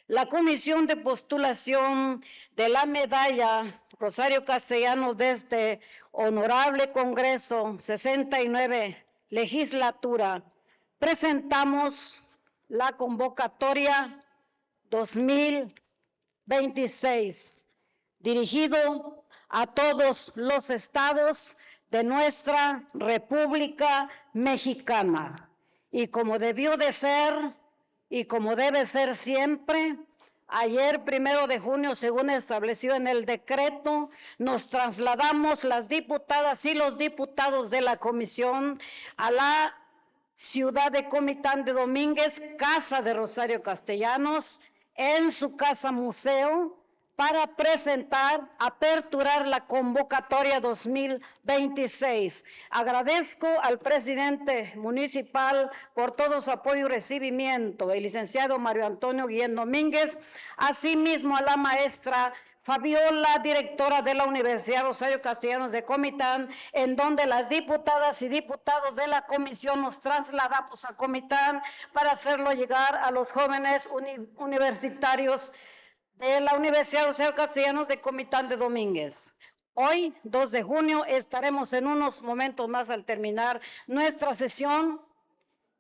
La comisión de postulación de la medalla Rosario Castellanos de este honorable Congreso 69 legislatura, presentamos la convocatoria 2026, dirigido a todos los estados de nuestra República Mexicana. Y como debió de ser, y como debe ser siempre, Ayer, 1 de junio, según establecido en el decreto, nos trasladamos las diputadas y los diputados de la comisión a la ciudad de Comitán de Domínguez, casa de Rosario Castellanos, en su casa museo, para aperturar la convocatoria 2026. Agradezco al presidente municipal por todo su apoyo y recibimiento, el licenciado Mario Antonio Guillén Domínguez, asimismo a la maestra Fabiola, directora de la Universidad Rosario Castellanos de Comitán, en donde las diputadas y diputados de la comisión nos trasladamos a Comitán para hacerlo llegar a los jóvenes universitarios de la Universidad Rosario Castellanos de Comitán de Domínguez. Hoy, 2 de junio, estaremos en unos momentos más al terminar nuestra sesión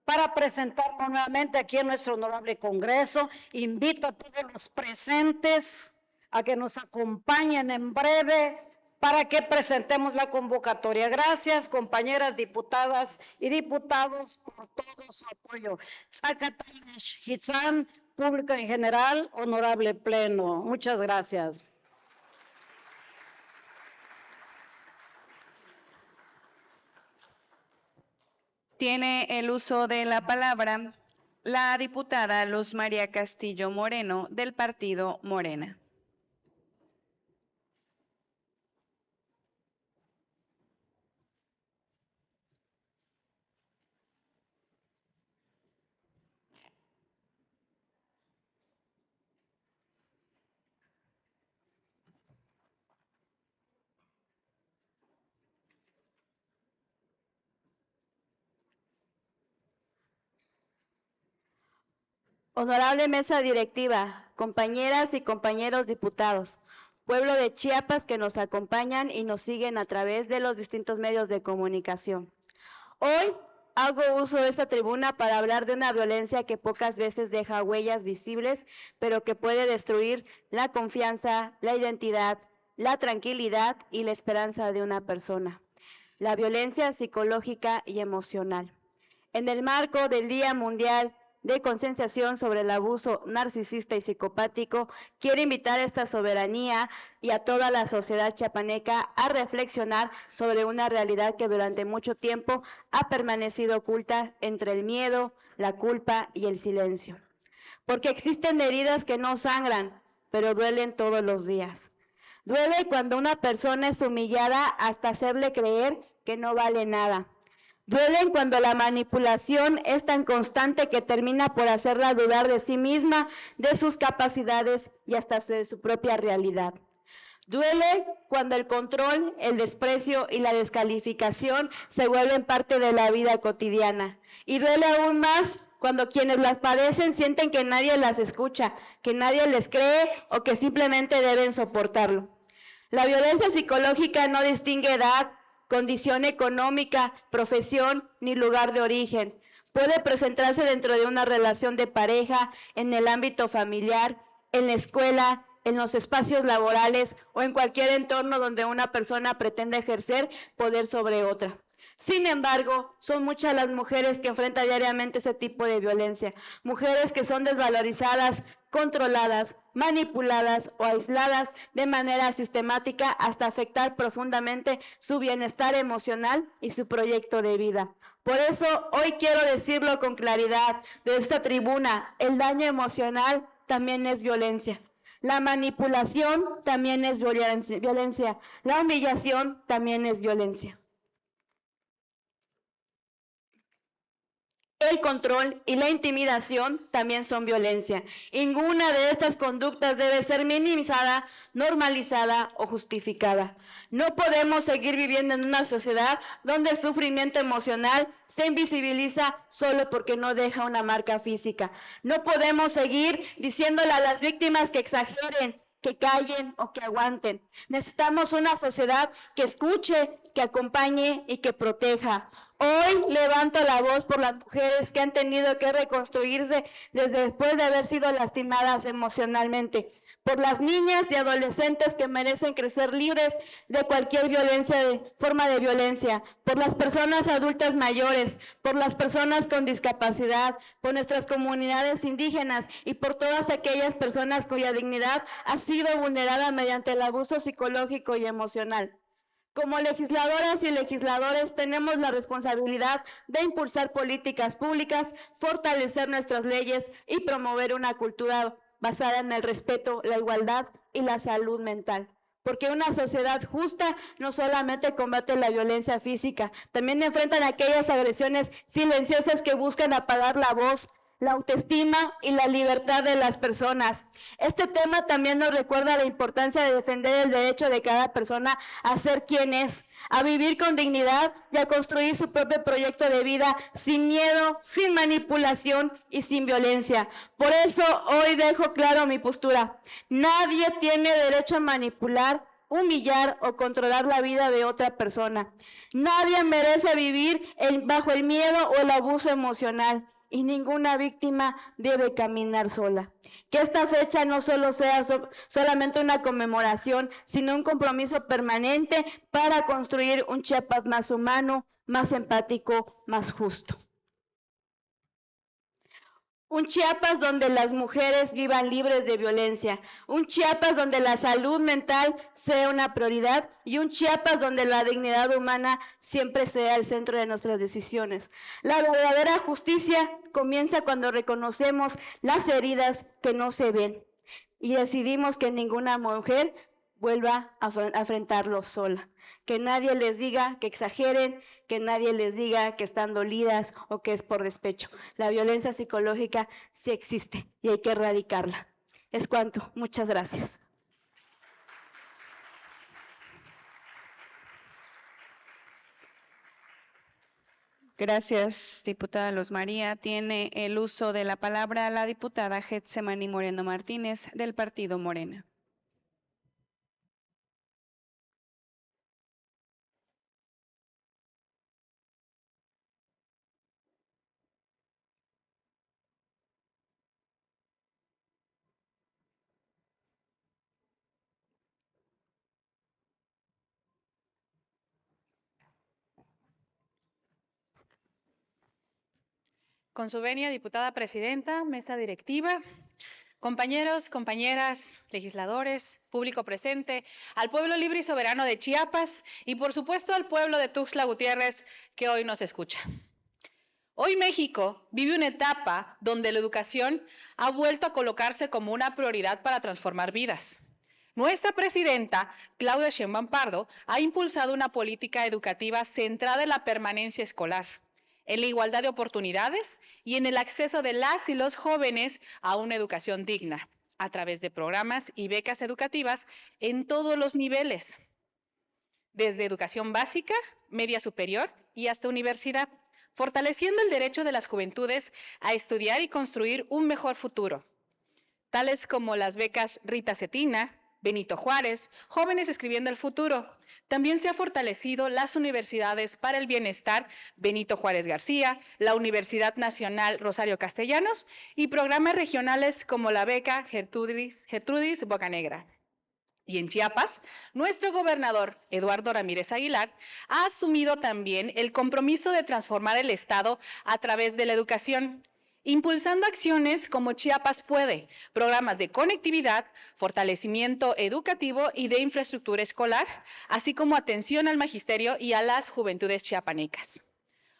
para presentarnos nuevamente aquí en nuestro honorable Congreso. Invito a todos los presentes a que nos acompañen en breve para que presentemos la convocatoria. Gracias, compañeras diputadas y diputados, por todo su apoyo. Zacatales, Hitzán, público en general, honorable pleno. Muchas gracias. Tiene el uso de la palabra la diputada Luz María Castillo Moreno, del partido Morena. Honorable mesa directiva, compañeras y compañeros diputados, pueblo de Chiapas que nos acompañan y nos siguen a través de los distintos medios de comunicación. Hoy hago uso de esta tribuna para hablar de una violencia que pocas veces deja huellas visibles, pero que puede destruir la confianza, la identidad, la tranquilidad y la esperanza de una persona. La violencia psicológica y emocional. En el marco del Día Mundial de concienciación sobre el abuso narcisista y psicopático, quiero invitar a esta soberanía y a toda la sociedad chiapaneca a reflexionar sobre una realidad que durante mucho tiempo ha permanecido oculta entre el miedo, la culpa y el silencio. Porque existen heridas que no sangran, pero duelen todos los días. Duele cuando una persona es humillada hasta hacerle creer que no vale nada. Duelen cuando la manipulación es tan constante que termina por hacerla dudar de sí misma, de sus capacidades y hasta de su propia realidad. Duele cuando el control, el desprecio y la descalificación se vuelven parte de la vida cotidiana. Y duele aún más cuando quienes las padecen sienten que nadie las escucha, que nadie les cree o que simplemente deben soportarlo. La violencia psicológica no distingue edad, condición económica, profesión ni lugar de origen. Puede presentarse dentro de una relación de pareja, en el ámbito familiar, en la escuela, en los espacios laborales o en cualquier entorno donde una persona pretende ejercer poder sobre otra. Sin embargo, son muchas las mujeres que enfrentan diariamente ese tipo de violencia. Mujeres que son desvalorizadas, controladas, manipuladas o aisladas de manera sistemática hasta afectar profundamente su bienestar emocional y su proyecto de vida. Por eso, hoy quiero decirlo con claridad de esta tribuna: el daño emocional también es violencia. La manipulación también es violencia. La humillación también es violencia. El control y la intimidación también son violencia. Ninguna de estas conductas debe ser minimizada, normalizada o justificada. No podemos seguir viviendo en una sociedad donde el sufrimiento emocional se invisibiliza solo porque no deja una marca física. No podemos seguir diciéndole a las víctimas que exageren, que callen o que aguanten. Necesitamos una sociedad que escuche, que acompañe y que proteja. Hoy levanto la voz por las mujeres que han tenido que reconstruirse desde después de haber sido lastimadas emocionalmente, por las niñas y adolescentes que merecen crecer libres de cualquier forma de violencia, por las personas adultas mayores, por las personas con discapacidad, por nuestras comunidades indígenas y por todas aquellas personas cuya dignidad ha sido vulnerada mediante el abuso psicológico y emocional. Como legisladoras y legisladores tenemos la responsabilidad de impulsar políticas públicas, fortalecer nuestras leyes y promover una cultura basada en el respeto, la igualdad y la salud mental. Porque una sociedad justa no solamente combate la violencia física, también enfrentan aquellas agresiones silenciosas que buscan apagar la voz, la autoestima y la libertad de las personas. Este tema también nos recuerda la importancia de defender el derecho de cada persona a ser quien es, a vivir con dignidad y a construir su propio proyecto de vida sin miedo, sin manipulación y sin violencia. Por eso hoy dejo claro mi postura. Nadie tiene derecho a manipular, humillar o controlar la vida de otra persona. Nadie merece vivir bajo el miedo o el abuso emocional. Y ninguna víctima debe caminar sola. Que esta fecha no solo sea solamente una conmemoración, sino un compromiso permanente para construir un Chiapas más humano, más empático, más justo. Un Chiapas donde las mujeres vivan libres de violencia, un Chiapas donde la salud mental sea una prioridad y un Chiapas donde la dignidad humana siempre sea el centro de nuestras decisiones. La verdadera justicia comienza cuando reconocemos las heridas que no se ven y decidimos que ninguna mujer vuelva a enfrentarlo sola. Que nadie les diga que exageren, que nadie les diga que están dolidas o que es por despecho. La violencia psicológica sí existe y hay que erradicarla. Es cuanto. Muchas gracias. Gracias, diputada Luz María. Tiene el uso de la palabra la diputada Getsemani Moreno Martínez, del Partido Morena. Con su venia, diputada presidenta, mesa directiva, compañeros, compañeras, legisladores, público presente, al pueblo libre y soberano de Chiapas y por supuesto al pueblo de Tuxtla Gutiérrez que hoy nos escucha. Hoy México vive una etapa donde la educación ha vuelto a colocarse como una prioridad para transformar vidas. Nuestra presidenta, Claudia Sheinbaum Pardo, ha impulsado una política educativa centrada en la permanencia escolar, en la igualdad de oportunidades y en el acceso de las y los jóvenes a una educación digna, a través de programas y becas educativas en todos los niveles, desde educación básica, media superior y hasta universidad, fortaleciendo el derecho de las juventudes a estudiar y construir un mejor futuro, tales como las becas Rita Cetina, Benito Juárez, Jóvenes Escribiendo el Futuro. También se ha fortalecido las universidades para el bienestar Benito Juárez García, la Universidad Nacional Rosario Castellanos y programas regionales como la beca Gertrudis Bocanegra. Y en Chiapas, nuestro gobernador, Eduardo Ramírez Aguilar, ha asumido también el compromiso de transformar el Estado a través de la educación, impulsando acciones como Chiapas Puede, programas de conectividad, fortalecimiento educativo y de infraestructura escolar, así como atención al magisterio y a las juventudes chiapanecas.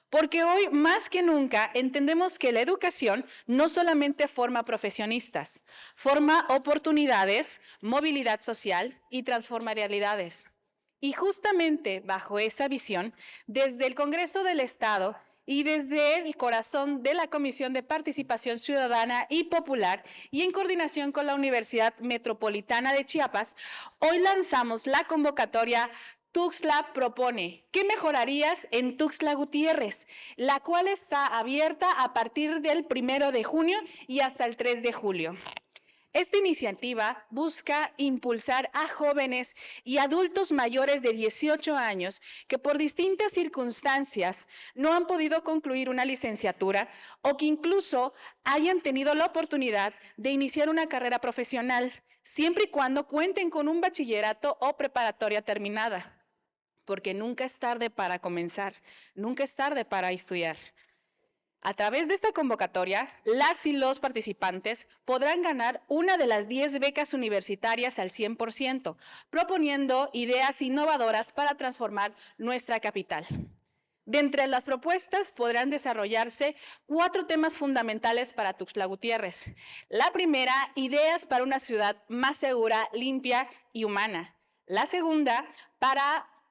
Porque hoy, más que nunca, entendemos que la educación no solamente forma profesionistas, forma oportunidades, movilidad social y transforma realidades. Y justamente bajo esa visión, desde el Congreso del Estado y desde el corazón de la Comisión de Participación Ciudadana y Popular y en coordinación con la Universidad Metropolitana de Chiapas, hoy lanzamos la convocatoria Tuxtla Propone. ¿Qué mejorarías en Tuxtla Gutiérrez? La cual está abierta a partir del 1 de junio y hasta el 3 de julio. Esta iniciativa busca impulsar a jóvenes y adultos mayores de 18 años que por distintas circunstancias no han podido concluir una licenciatura o que incluso hayan tenido la oportunidad de iniciar una carrera profesional, siempre y cuando cuenten con un bachillerato o preparatoria terminada, porque nunca es tarde para comenzar, nunca es tarde para estudiar. A través de esta convocatoria, las y los participantes podrán ganar una de las 10 becas universitarias al 100%, proponiendo ideas innovadoras para transformar nuestra capital. De entre las propuestas podrán desarrollarse 4 temas fundamentales para Tuxtla Gutiérrez. La primera, ideas para una ciudad más segura, limpia y humana. La segunda,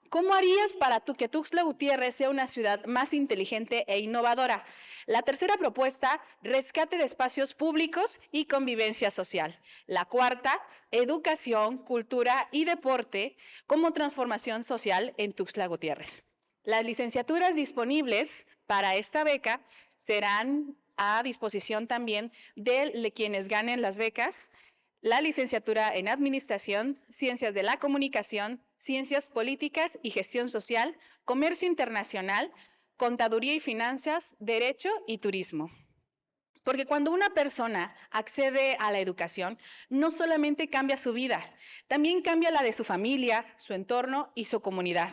¿cómo harías para que Tuxtla Gutiérrez sea una ciudad más inteligente e innovadora? La tercera propuesta, rescate de espacios públicos y convivencia social. La cuarta, educación, cultura y deporte como transformación social en Tuxtla Gutiérrez. Las licenciaturas disponibles para esta beca serán a disposición también de quienes ganen las becas: la licenciatura en Administración, Ciencias de la Comunicación, Ciencias Políticas y Gestión Social, Comercio Internacional, Contaduría y Finanzas, Derecho y Turismo. Porque cuando una persona accede a la educación, no solamente cambia su vida, también cambia la de su familia, su entorno y su comunidad.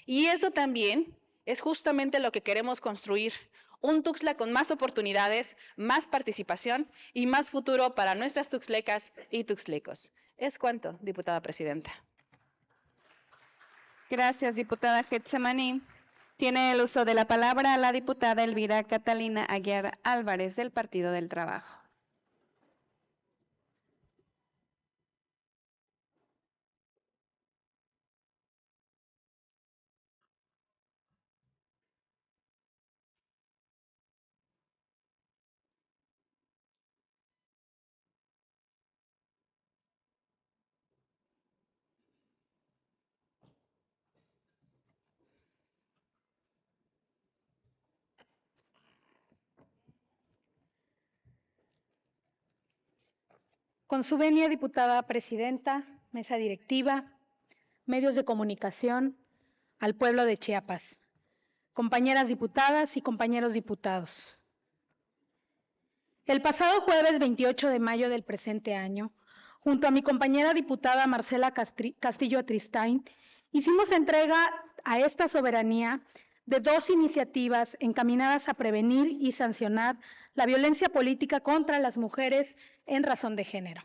Y eso también es justamente lo que queremos construir: un Tuxtla con más oportunidades, más participación y más futuro para nuestras tuxtlecas y tuxtlecos. Es cuanto, diputada presidenta. Gracias, diputada Getsemaní. Tiene el uso de la palabra la diputada Elvira Catalina Aguiar Álvarez, del Partido del Trabajo. Con su venia, diputada presidenta, mesa directiva, medios de comunicación, al pueblo de Chiapas, compañeras diputadas y compañeros diputados. El pasado jueves 28 de mayo del presente año, junto a mi compañera diputada Marcela Castillo Atristain, hicimos entrega a esta soberanía de 2 iniciativas encaminadas a prevenir y sancionar la violencia política contra las mujeres en razón de género.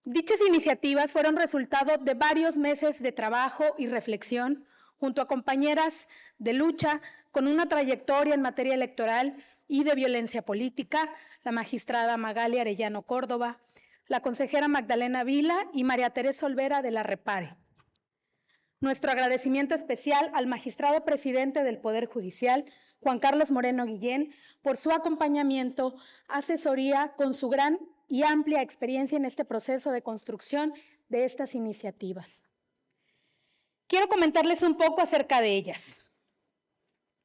Dichas iniciativas fueron resultado de varios meses de trabajo y reflexión junto a compañeras de lucha con una trayectoria en materia electoral y de violencia política, la magistrada Magali Arellano Córdoba, la consejera Magdalena Vila y María Teresa Olvera de la Repare. Nuestro agradecimiento especial al magistrado presidente del Poder Judicial, Juan Carlos Moreno Guillén, por su acompañamiento, asesoría con su gran y amplia experiencia en este proceso de construcción de estas iniciativas. Quiero comentarles un poco acerca de ellas.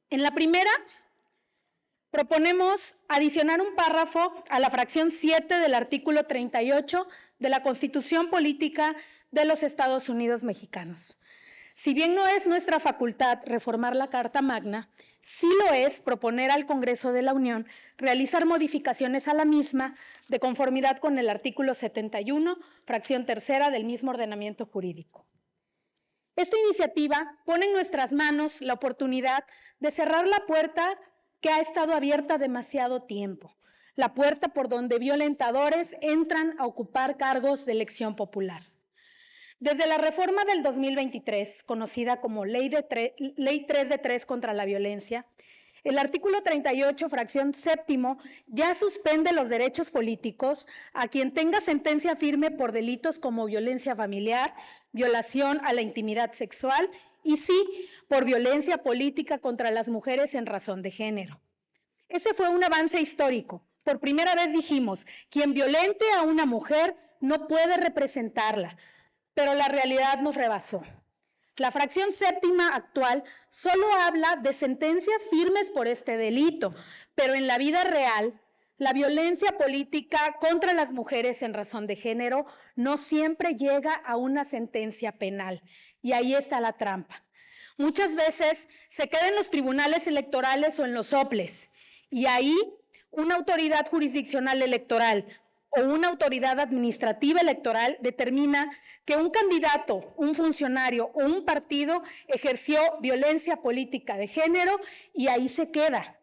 En la primera, proponemos adicionar un párrafo a la fracción 7 del artículo 38 de la Constitución Política de los Estados Unidos Mexicanos. Si bien no es nuestra facultad reformar la Carta Magna, sí lo es proponer al Congreso de la Unión realizar modificaciones a la misma de conformidad con el artículo 71, fracción tercera del mismo ordenamiento jurídico. Esta iniciativa pone en nuestras manos la oportunidad de cerrar la puerta que ha estado abierta demasiado tiempo, la puerta por donde violentadores entran a ocupar cargos de elección popular. Desde la reforma del 2023, conocida como Ley 3 de 3 contra la violencia, el artículo 38, fracción séptimo, ya suspende los derechos políticos a quien tenga sentencia firme por delitos como violencia familiar, violación a la intimidad sexual y sí, por violencia política contra las mujeres en razón de género. Ese fue un avance histórico. Por primera vez dijimos, quien violente a una mujer no puede representarla, pero la realidad nos rebasó. La fracción séptima actual solo habla de sentencias firmes por este delito, pero en la vida real, La violencia política contra las mujeres en razón de género no siempre llega a una sentencia penal, y ahí está la trampa. Muchas veces se queda en los tribunales electorales o en los soples, y ahí una autoridad jurisdiccional electoral o una autoridad administrativa electoral determina que un candidato, un funcionario o un partido ejerció violencia política de género y ahí se queda.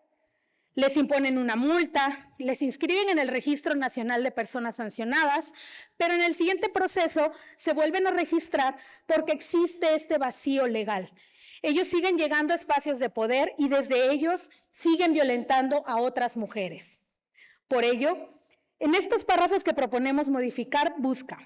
Les imponen una multa, les inscriben en el Registro Nacional de Personas Sancionadas, pero en el siguiente proceso se vuelven a registrar porque existe este vacío legal. Ellos siguen llegando a espacios de poder y desde ellos siguen violentando a otras mujeres. Por ello, en estos párrafos que proponemos modificar, busca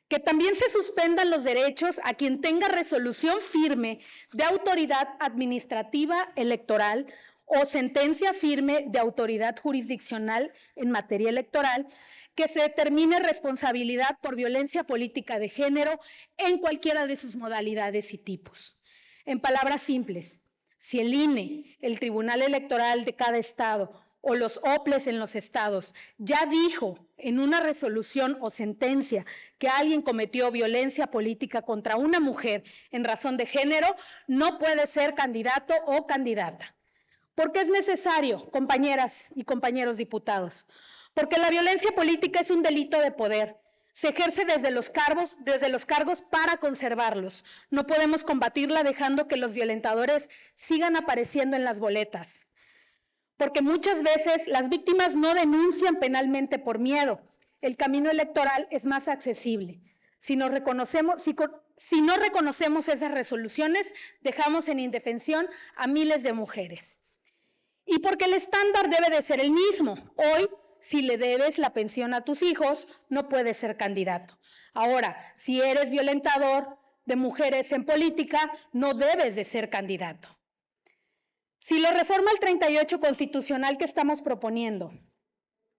que también se suspendan los derechos a quien tenga resolución firme de autoridad administrativa electoral o sentencia firme de autoridad jurisdiccional en materia electoral, que se determine responsabilidad por violencia política de género en cualquiera de sus modalidades y tipos. En palabras simples, si el INE, el Tribunal Electoral de cada estado o los OPLES en los estados ya dijo en una resolución o sentencia que alguien cometió violencia política contra una mujer en razón de género, no puede ser candidato o candidata. ¿Por qué es necesario, compañeras y compañeros diputados? Porque la violencia política es un delito de poder. Se ejerce desde los cargos para conservarlos. No podemos combatirla dejando que los violentadores sigan apareciendo en las boletas. Porque muchas veces las víctimas no denuncian penalmente por miedo. El camino electoral es más accesible. Si no reconocemos esas resoluciones, dejamos en indefensión a miles de mujeres. Y porque el estándar debe de ser el mismo. Hoy, si le debes la pensión a tus hijos, no puedes ser candidato. Ahora, si eres violentador de mujeres en política, no debes de ser candidato. Si la reforma al 38 constitucional que estamos proponiendo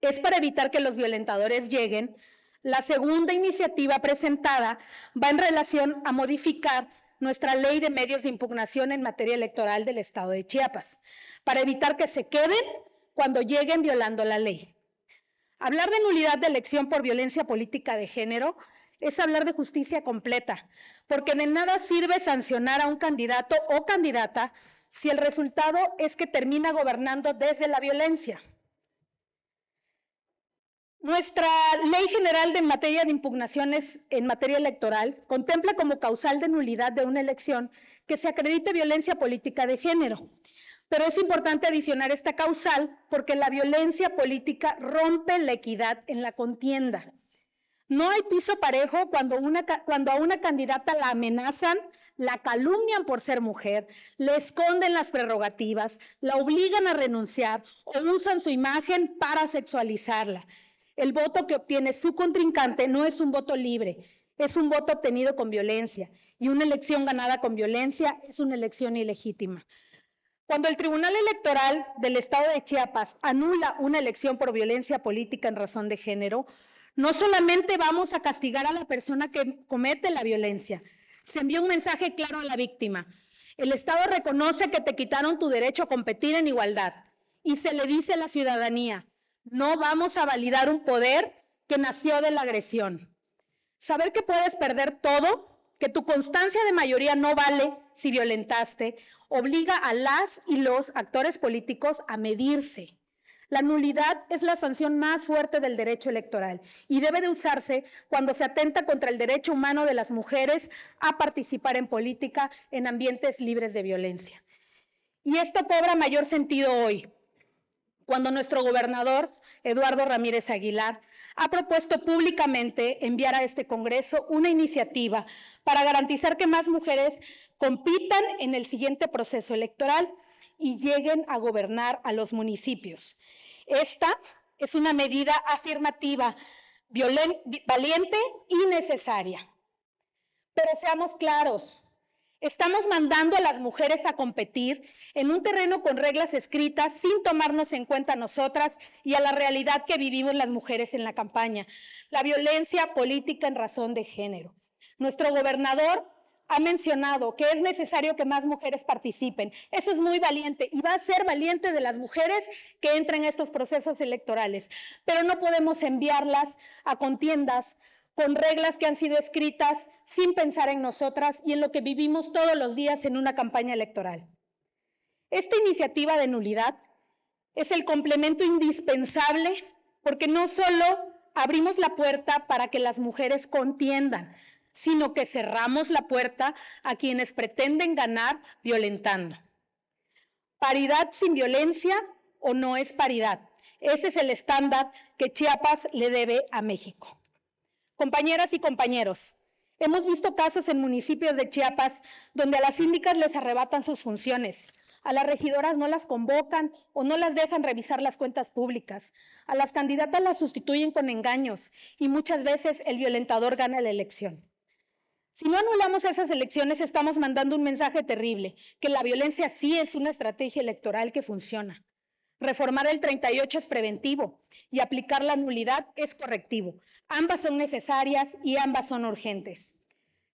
es para evitar que los violentadores lleguen, la segunda iniciativa presentada va en relación a modificar nuestra ley de medios de impugnación en materia electoral del estado de Chiapas, para evitar que se queden cuando lleguen violando la ley. Hablar de nulidad de elección por violencia política de género es hablar de justicia completa, porque de nada sirve sancionar a un candidato o candidata si el resultado es que termina gobernando desde la violencia. Nuestra Ley General de materia de impugnaciones en materia electoral contempla como causal de nulidad de una elección que se acredite violencia política de género. Pero es importante adicionar esta causal porque la violencia política rompe la equidad en la contienda. No hay piso parejo cuando a una candidata la amenazan, la calumnian por ser mujer, le esconden las prerrogativas, la obligan a renunciar o usan su imagen para sexualizarla. El voto que obtiene su contrincante no es un voto libre, es un voto obtenido con violencia, y una elección ganada con violencia es una elección ilegítima. Cuando el Tribunal Electoral del Estado de Chiapas anula una elección por violencia política en razón de género, no solamente vamos a castigar a la persona que comete la violencia, se envía un mensaje claro a la víctima. El Estado reconoce que te quitaron tu derecho a competir en igualdad y se le dice a la ciudadanía, no vamos a validar un poder que nació de la agresión. Saber que puedes perder todo, que tu constancia de mayoría no vale si violentaste, obliga a las y los actores políticos a medirse. La nulidad es la sanción más fuerte del derecho electoral y debe de usarse cuando se atenta contra el derecho humano de las mujeres a participar en política en ambientes libres de violencia. Y esto cobra mayor sentido hoy, cuando nuestro gobernador, Eduardo Ramírez Aguilar, ha propuesto públicamente enviar a este Congreso una iniciativa para garantizar que más mujeres compitan en el siguiente proceso electoral y lleguen a gobernar a los municipios. Esta es una medida afirmativa, valiente y necesaria. Pero seamos claros, estamos mandando a las mujeres a competir en un terreno con reglas escritas sin tomarnos en cuenta a nosotras y a la realidad que vivimos las mujeres en la campaña, la violencia política en razón de género. Nuestro gobernador ha mencionado que es necesario que más mujeres participen. Eso es muy valiente y va a ser valiente de las mujeres que entren en estos procesos electorales. Pero no podemos enviarlas a contiendas con reglas que han sido escritas sin pensar en nosotras y en lo que vivimos todos los días en una campaña electoral. Esta iniciativa de nulidad es el complemento indispensable porque no solo abrimos la puerta para que las mujeres contiendan, sino que cerramos la puerta a quienes pretenden ganar violentando. Paridad sin violencia o no es paridad. Ese es el estándar que Chiapas le debe a México. Compañeras y compañeros, hemos visto casos en municipios de Chiapas donde a las síndicas les arrebatan sus funciones, a las regidoras no las convocan o no las dejan revisar las cuentas públicas, a las candidatas las sustituyen con engaños y muchas veces el violentador gana la elección. Si no anulamos esas elecciones, estamos mandando un mensaje terrible, que la violencia sí es una estrategia electoral que funciona. Reformar el 38 es preventivo y aplicar la nulidad es correctivo. Ambas son necesarias y ambas son urgentes.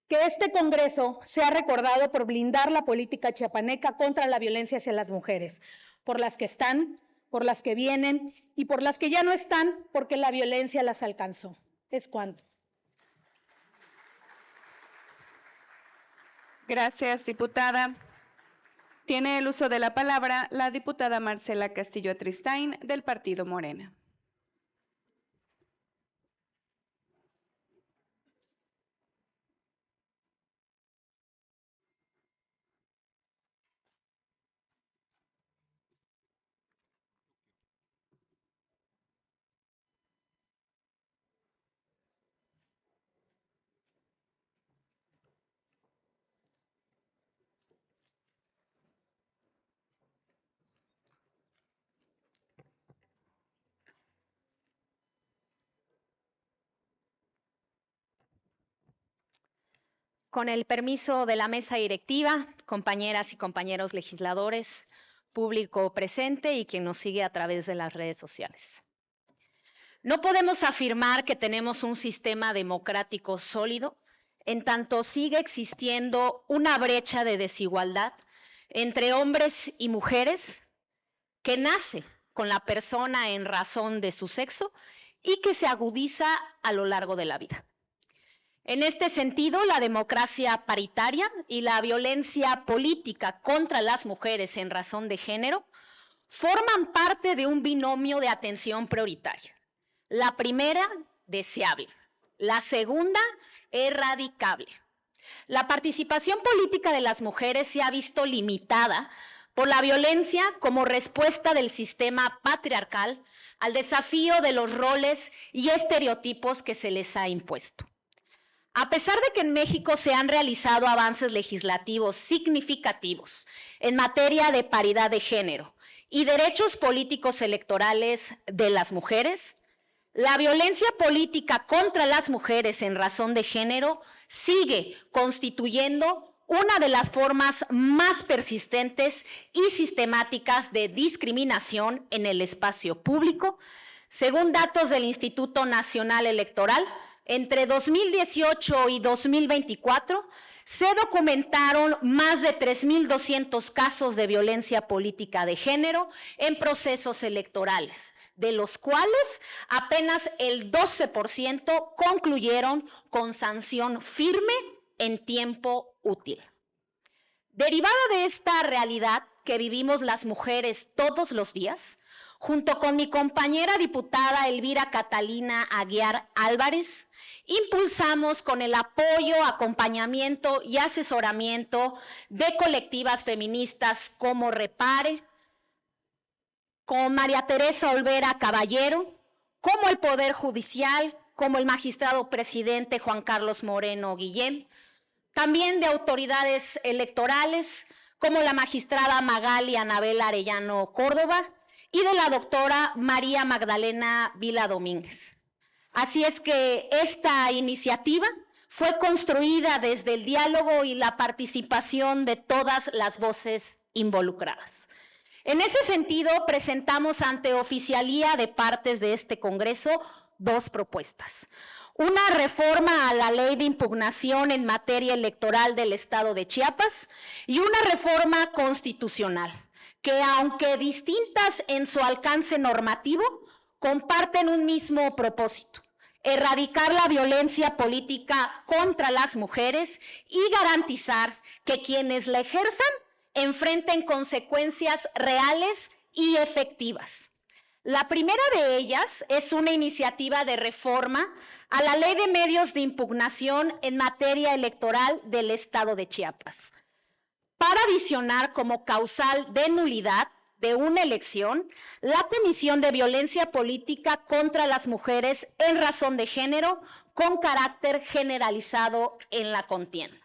Que este Congreso sea recordado por blindar la política chiapaneca contra la violencia hacia las mujeres, por las que están, por las que vienen y por las que ya no están porque la violencia las alcanzó. Es cuanto. Gracias, diputada. Tiene el uso de la palabra la diputada Marcela Castillo Atristain, del Partido Morena. Con el permiso de la mesa directiva, compañeras y compañeros legisladores, público presente y quien nos sigue a través de las redes sociales. No podemos afirmar que tenemos un sistema democrático sólido en tanto sigue existiendo una brecha de desigualdad entre hombres y mujeres que nace con la persona en razón de su sexo y que se agudiza a lo largo de la vida. En este sentido, la democracia paritaria y la violencia política contra las mujeres en razón de género forman parte de un binomio de atención prioritaria. La primera, deseable. La segunda, erradicable. La participación política de las mujeres se ha visto limitada por la violencia como respuesta del sistema patriarcal al desafío de los roles y estereotipos que se les ha impuesto. A pesar de que en México se han realizado avances legislativos significativos en materia de paridad de género y derechos políticos electorales de las mujeres, la violencia política contra las mujeres en razón de género sigue constituyendo una de las formas más persistentes y sistemáticas de discriminación en el espacio público, según datos del Instituto Nacional Electoral. Entre 2018 y 2024 se documentaron más de 3.200 casos de violencia política de género en procesos electorales, de los cuales apenas el 12% concluyeron con sanción firme en tiempo útil. Derivada de esta realidad que vivimos las mujeres todos los días, junto con mi compañera diputada Elvira Catalina Aguiar Álvarez, impulsamos con el apoyo, acompañamiento y asesoramiento de colectivas feministas como Repare, con María Teresa Olvera Caballero, como el Poder Judicial, como el magistrado presidente Juan Carlos Moreno Guillén, también de autoridades electorales como la magistrada Magali Anabel Arellano Córdoba, y de la doctora María Magdalena Vila Domínguez. Así es que esta iniciativa fue construida desde el diálogo y la participación de todas las voces involucradas. En ese sentido, presentamos ante oficialía de partes de este Congreso dos propuestas. una reforma a la ley de impugnación en materia electoral del Estado de Chiapas y una reforma constitucional, que aunque distintas en su alcance normativo, comparten un mismo propósito: erradicar la violencia política contra las mujeres y garantizar que quienes la ejerzan enfrenten consecuencias reales y efectivas. La primera de ellas es una iniciativa de reforma a la Ley de Medios de Impugnación en materia electoral del Estado de Chiapas, para adicionar como causal de nulidad de una elección la comisión de violencia política contra las mujeres en razón de género con carácter generalizado en la contienda.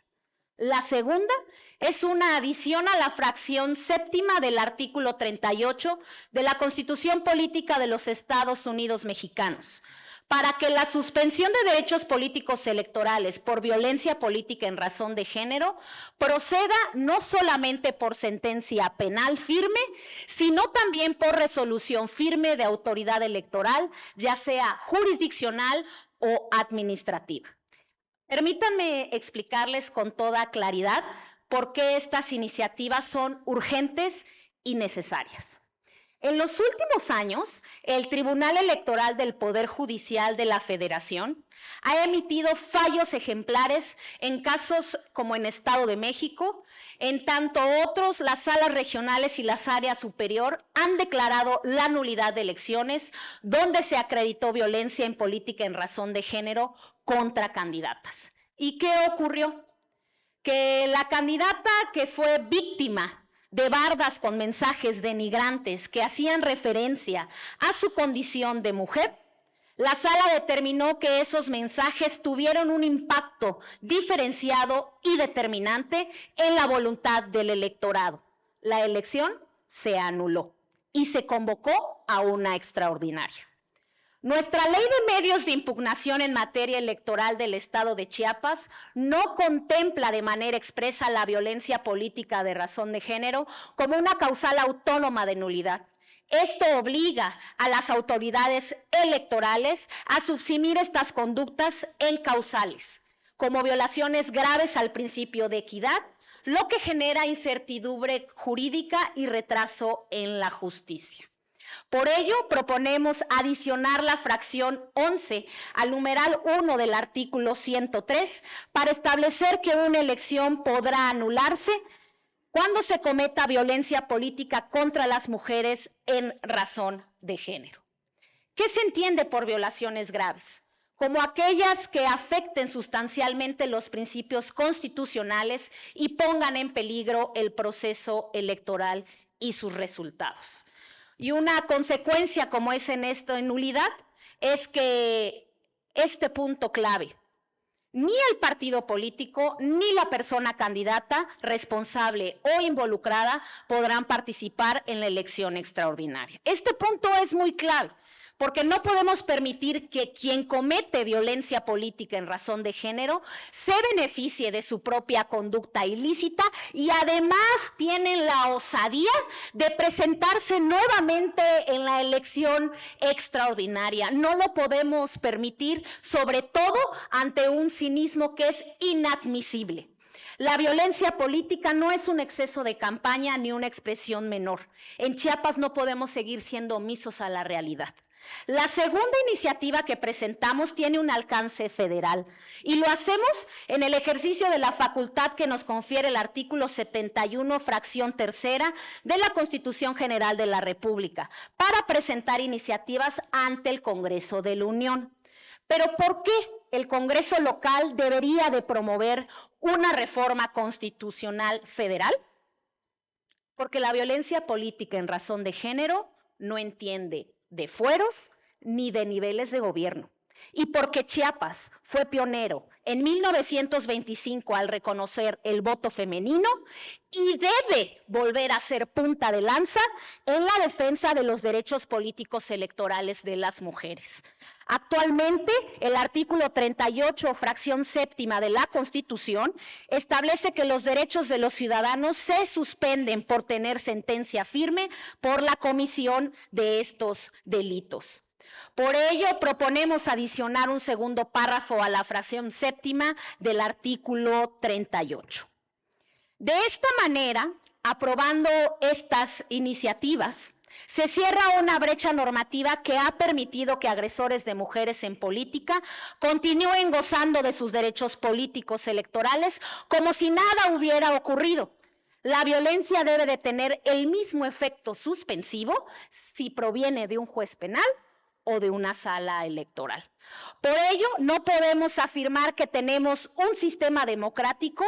La segunda es una adición a la fracción séptima del artículo 38 de la Constitución Política de los Estados Unidos Mexicanos, para que la suspensión de derechos políticos electorales por violencia política en razón de género proceda no solamente por sentencia penal firme, sino también por resolución firme de autoridad electoral, ya sea jurisdiccional o administrativa. Permítanme explicarles con toda claridad por qué estas iniciativas son urgentes y necesarias. En los últimos años, el Tribunal Electoral del Poder Judicial de la Federación ha emitido fallos ejemplares en casos como en Estado de México. En tanto otros, las salas regionales y las áreas superior han declarado la nulidad de elecciones donde se acreditó violencia en política en razón de género contra candidatas. ¿Y qué ocurrió? Que la candidata que fue víctima de bardas con mensajes denigrantes que hacían referencia a su condición de mujer, la sala determinó que esos mensajes tuvieron un impacto diferenciado y determinante en la voluntad del electorado. La elección se anuló y se convocó a una extraordinaria. Nuestra ley de medios de impugnación en materia electoral del Estado de Chiapas no contempla de manera expresa la violencia política de razón de género como una causal autónoma de nulidad. Esto obliga a las autoridades electorales a subsumir estas conductas en causales, como violaciones graves al principio de equidad, lo que genera incertidumbre jurídica y retraso en la justicia. Por ello, proponemos adicionar la fracción 11 al numeral 1 del artículo 103 para establecer que una elección podrá anularse cuando se cometa violencia política contra las mujeres en razón de género. ¿Qué se entiende por violaciones graves? Como aquellas que afecten sustancialmente los principios constitucionales y pongan en peligro el proceso electoral y sus resultados. Y una consecuencia como es en esto en nulidad es que este punto clave, ni el partido político ni la persona candidata responsable o involucrada podrán participar en la elección extraordinaria. Este punto es muy clave, porque no podemos permitir que quien comete violencia política en razón de género se beneficie de su propia conducta ilícita y además tienen la osadía de presentarse nuevamente en la elección extraordinaria. No lo podemos permitir, sobre todo ante un cinismo que es inadmisible. La violencia política no es un exceso de campaña ni una expresión menor. En Chiapas no podemos seguir siendo omisos a la realidad. La segunda iniciativa que presentamos tiene un alcance federal y lo hacemos en el ejercicio de la facultad que nos confiere el artículo 71, fracción tercera de la Constitución General de la República para presentar iniciativas ante el Congreso de la Unión. Pero ¿por qué el Congreso local debería de promover una reforma constitucional federal? Porque la violencia política en razón de género no entiende de fueros ni de niveles de gobierno. Y porque Chiapas fue pionero en 1925 al reconocer el voto femenino y debe volver a ser punta de lanza en la defensa de los derechos políticos electorales de las mujeres. Actualmente, el artículo 38, fracción séptima de la Constitución, establece que los derechos de los ciudadanos se suspenden por tener sentencia firme por la comisión de estos delitos. Por ello, proponemos adicionar un segundo párrafo a la fracción séptima del artículo 38. De esta manera, aprobando estas iniciativas, se cierra una brecha normativa que ha permitido que agresores de mujeres en política continúen gozando de sus derechos políticos electorales como si nada hubiera ocurrido. La violencia debe de tener el mismo efecto suspensivo si proviene de un juez penal o de una sala electoral. Por ello, no podemos afirmar que tenemos un sistema democrático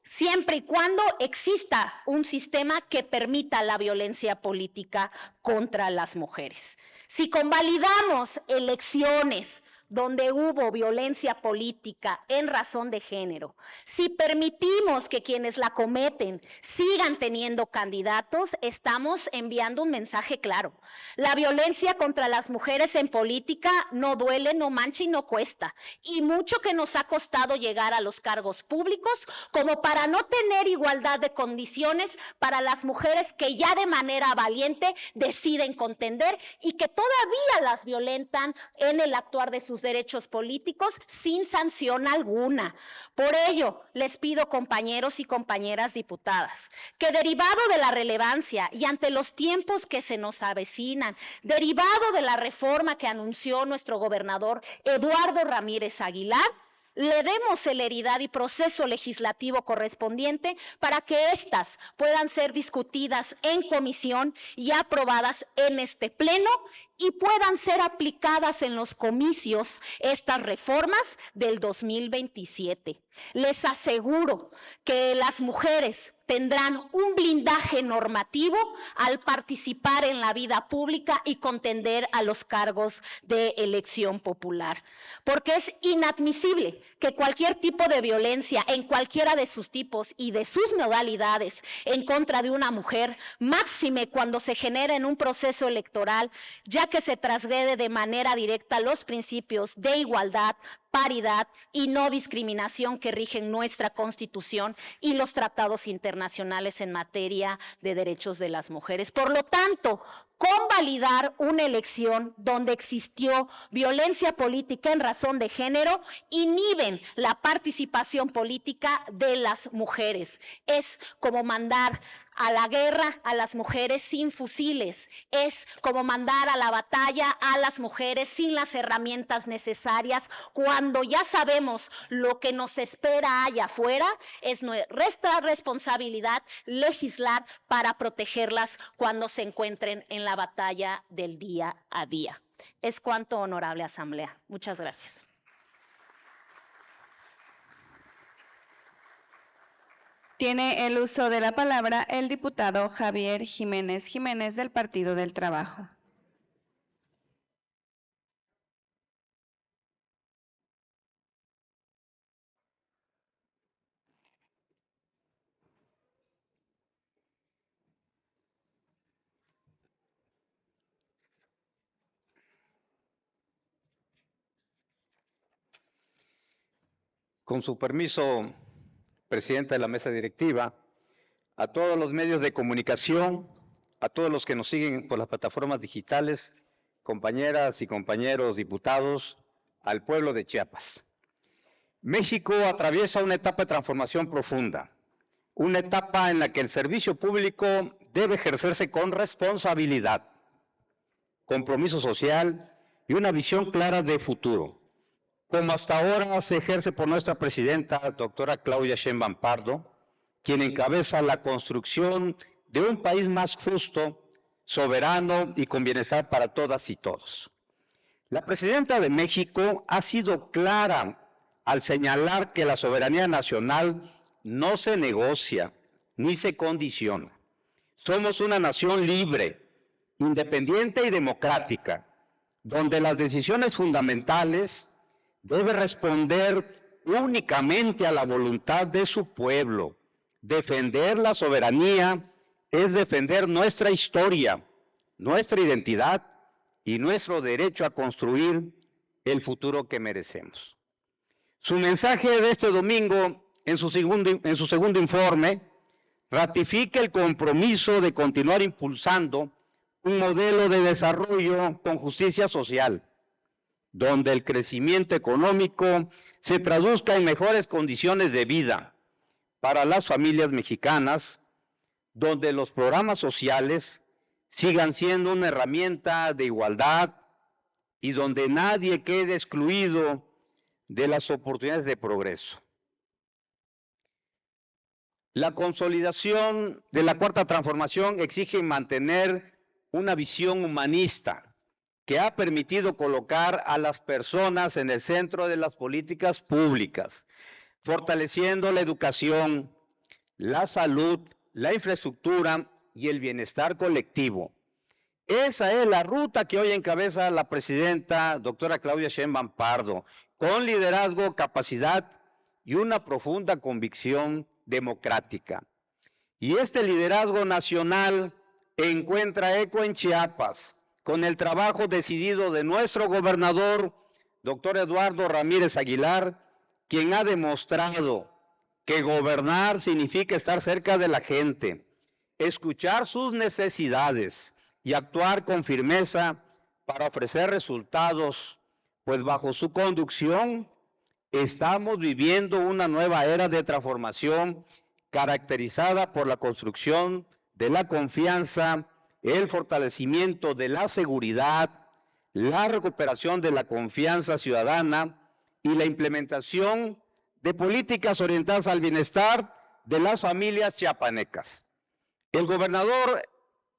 siempre y cuando exista un sistema que permita la violencia política contra las mujeres. Si convalidamos elecciones donde hubo violencia política en razón de género, si permitimos que quienes la cometen sigan teniendo candidatos, estamos enviando un mensaje claro. La violencia contra las mujeres en política no duele, no mancha y no cuesta. Y mucho que nos ha costado llegar a los cargos públicos como para no tener igualdad de condiciones para las mujeres que ya de manera valiente deciden contender y que todavía las violentan en el actuar de sus derechos políticos sin sanción alguna. Por ello, les pido, compañeros y compañeras diputadas, que derivado de la relevancia y ante los tiempos que se nos avecinan, derivado de la reforma que anunció nuestro gobernador Eduardo Ramírez Aguilar, le demos celeridad y proceso legislativo correspondiente para que éstas puedan ser discutidas en comisión y aprobadas en este pleno y puedan ser aplicadas en los comicios estas reformas del 2027. Les aseguro que las mujeres tendrán un blindaje normativo al participar en la vida pública y contender a los cargos de elección popular, porque es inadmisible que cualquier tipo de violencia en cualquiera de sus tipos y de sus modalidades en contra de una mujer, máxime cuando se genera en un proceso electoral, ya que se transgrede de manera directa los principios de igualdad, paridad y no discriminación que rigen nuestra Constitución y los tratados internacionales en materia de derechos de las mujeres. Por lo tanto, convalidar una elección donde existió violencia política en razón de género inhiben la participación política de las mujeres. Es como mandar a la guerra a las mujeres sin fusiles, es como mandar a la batalla a las mujeres sin las herramientas necesarias, cuando ya sabemos lo que nos espera allá afuera. Es nuestra responsabilidad legislar para protegerlas cuando se encuentren en la batalla del día a día. Es cuanto, honorable Asamblea. Muchas gracias. Tiene el uso de la palabra el diputado Javier Jiménez Jiménez del Partido del Trabajo. Con su permiso, presidenta de la mesa directiva, a todos los medios de comunicación, a todos los que nos siguen por las plataformas digitales, compañeras y compañeros diputados, al pueblo de Chiapas. México atraviesa una etapa de transformación profunda, una etapa en la que el servicio público debe ejercerse con responsabilidad, compromiso social y una visión clara de futuro, como hasta ahora se ejerce por nuestra presidenta, doctora Claudia Sheinbaum Pardo, quien encabeza la construcción de un país más justo, soberano y con bienestar para todas y todos. La presidenta de México ha sido clara al señalar que la soberanía nacional no se negocia ni se condiciona. Somos una nación libre, independiente y democrática, donde las decisiones fundamentales debe responder únicamente a la voluntad de su pueblo. Defender la soberanía es defender nuestra historia, nuestra identidad y nuestro derecho a construir el futuro que merecemos. Su mensaje de este domingo, en su segundo informe, ratifica el compromiso de continuar impulsando un modelo de desarrollo con justicia social, donde el crecimiento económico se traduzca en mejores condiciones de vida para las familias mexicanas, donde los programas sociales sigan siendo una herramienta de igualdad y donde nadie quede excluido de las oportunidades de progreso. La consolidación de la Cuarta Transformación exige mantener una visión humanista que ha permitido colocar a las personas en el centro de las políticas públicas, fortaleciendo la educación, la salud, la infraestructura y el bienestar colectivo. Esa es la ruta que hoy encabeza la presidenta doctora Claudia Sheinbaum Pardo, con liderazgo, capacidad y una profunda convicción democrática. Y este liderazgo nacional encuentra eco en Chiapas, con el trabajo decidido de nuestro gobernador, doctor Eduardo Ramírez Aguilar, quien ha demostrado que gobernar significa estar cerca de la gente, escuchar sus necesidades y actuar con firmeza para ofrecer resultados, pues bajo su conducción estamos viviendo una nueva era de transformación caracterizada por la construcción de la confianza, el fortalecimiento de la seguridad, la recuperación de la confianza ciudadana y la implementación de políticas orientadas al bienestar de las familias chiapanecas. El gobernador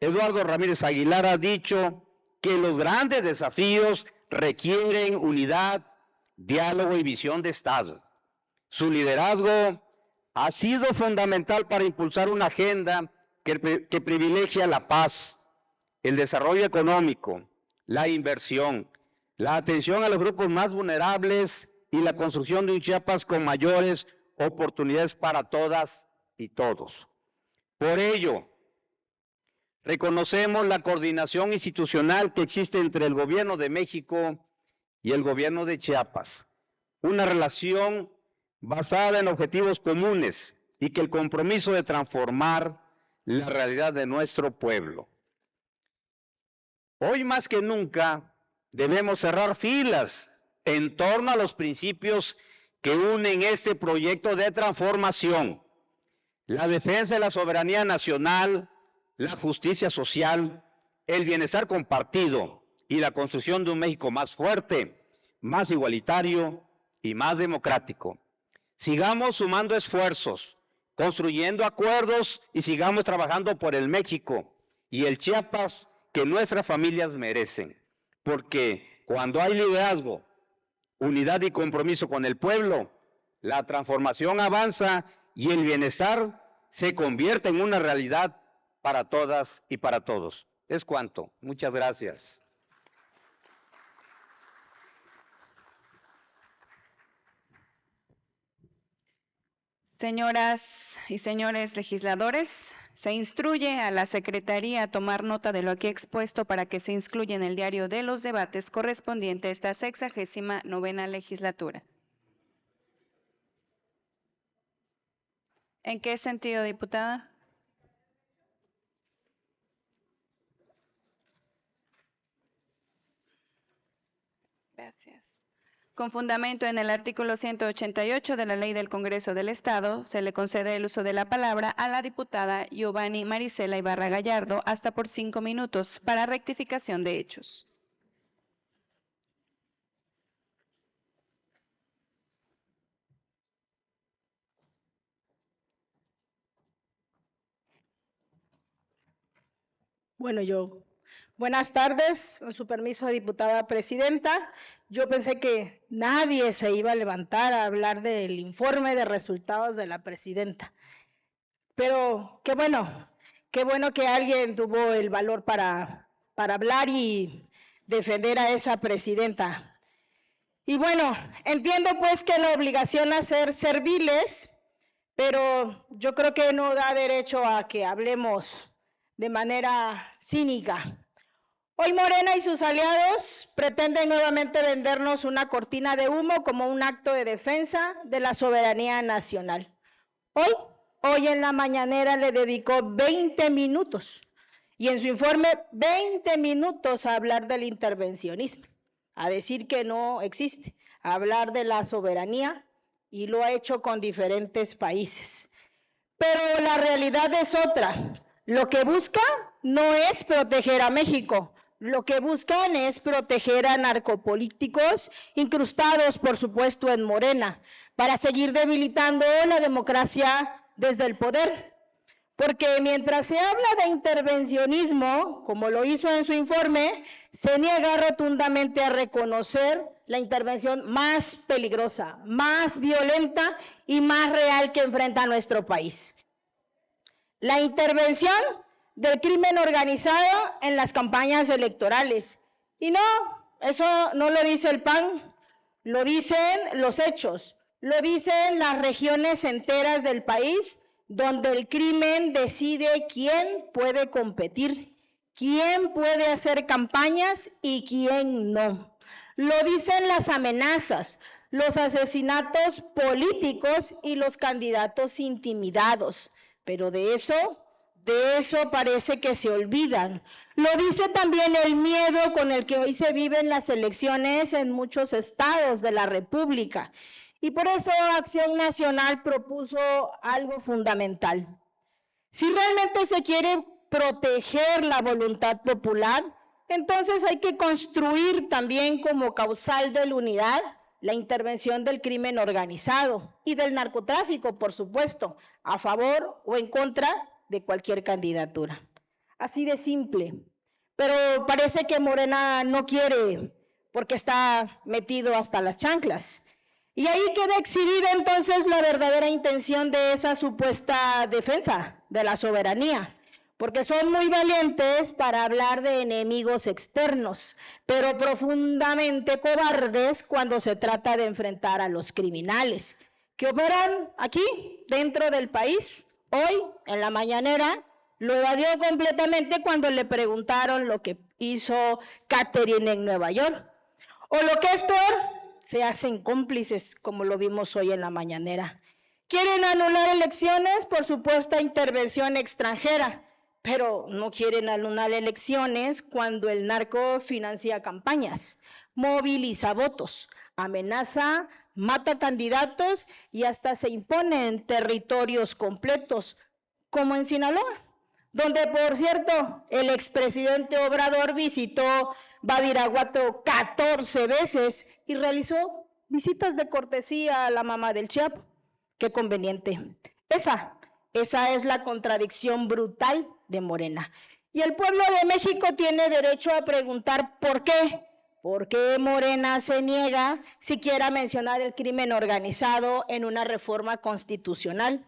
Eduardo Ramírez Aguilar ha dicho que los grandes desafíos requieren unidad, diálogo y visión de Estado. Su liderazgo ha sido fundamental para impulsar una agenda que privilegia la paz, el desarrollo económico, la inversión, la atención a los grupos más vulnerables y la construcción de un Chiapas con mayores oportunidades para todas y todos. Por ello, reconocemos la coordinación institucional que existe entre el Gobierno de México y el Gobierno de Chiapas, una relación basada en objetivos comunes y que el compromiso de transformar la realidad de nuestro pueblo. Hoy más que nunca debemos cerrar filas en torno a los principios que unen este proyecto de transformación: la defensa de la soberanía nacional, la justicia social, el bienestar compartido y la construcción de un México más fuerte, más igualitario y más democrático. Sigamos sumando esfuerzos, construyendo acuerdos y sigamos trabajando por el México y el Chiapas que nuestras familias merecen, porque cuando hay liderazgo, unidad y compromiso con el pueblo, la transformación avanza y el bienestar se convierte en una realidad para todas y para todos. Es cuanto. Muchas gracias. Señoras y señores legisladores, se instruye a la Secretaría a tomar nota de lo aquí expuesto para que se incluya en el diario de los debates correspondiente a esta 69ª legislatura. ¿En qué sentido, diputada? Gracias. Con fundamento en el artículo 188 de la Ley del Congreso del Estado, se le concede el uso de la palabra a la diputada Giovanni Marisela Ibarra Gallardo hasta por 5 minutos para rectificación de hechos. Buenas tardes, con su permiso, diputada presidenta. Yo pensé que nadie se iba a levantar a hablar del informe de resultados de la presidenta. Pero qué bueno que alguien tuvo el valor para hablar y defender a esa presidenta. Y bueno, entiendo pues que la obligación a ser serviles, pero yo creo que no da derecho a que hablemos de manera cínica. Hoy Morena y sus aliados pretenden nuevamente vendernos una cortina de humo como un acto de defensa de la soberanía nacional. Hoy en la mañanera le dedicó 20 minutos Y en su informe, 20 minutos a hablar del intervencionismo, a decir que no existe, a hablar de la soberanía, y lo ha hecho con diferentes países. Pero la realidad es otra. Lo que busca no es proteger a México, lo que buscan es proteger a narcopolíticos incrustados, por supuesto, en Morena, para seguir debilitando la democracia desde el poder. Porque mientras se habla de intervencionismo, como lo hizo en su informe, se niega rotundamente a reconocer la intervención más peligrosa, más violenta y más real que enfrenta nuestro país. La intervención del crimen organizado en las campañas electorales. Y no, eso no lo dice el PAN, lo dicen los hechos, lo dicen las regiones enteras del país, donde el crimen decide quién puede competir, quién puede hacer campañas y quién no. Lo dicen las amenazas, los asesinatos políticos y los candidatos intimidados. Pero de eso parece que se olvidan. Lo dice también el miedo con el que hoy se viven las elecciones en muchos estados de la República. Y por eso Acción Nacional propuso algo fundamental. Si realmente se quiere proteger la voluntad popular, entonces hay que construir también como causal de la unidad la intervención del crimen organizado y del narcotráfico, por supuesto, a favor o en contra de cualquier candidatura. Así de simple. Pero parece que Morena no quiere, porque está metido hasta las chanclas. Y ahí queda exhibida entonces la verdadera intención de esa supuesta defensa de la soberanía, porque son muy valientes para hablar de enemigos externos, pero profundamente cobardes cuando se trata de enfrentar a los criminales, que operan aquí, dentro del país. Hoy, en la mañanera, lo evadió completamente cuando le preguntaron lo que hizo Catherine en Nueva York. O lo que es peor, se hacen cómplices, como lo vimos hoy en la mañanera. Quieren anular elecciones por supuesta intervención extranjera, pero no quieren anular elecciones cuando el narco financia campañas, moviliza votos, amenaza, mata candidatos y hasta se impone en territorios completos, como en Sinaloa, donde, por cierto, el expresidente Obrador visitó Badiraguato 14 veces y realizó visitas de cortesía a la mamá del Chapo. Qué conveniente. Esa es la contradicción brutal de Morena. Y el pueblo de México tiene derecho a preguntar por qué. ¿Por qué Morena se niega siquiera a mencionar el crimen organizado en una reforma constitucional?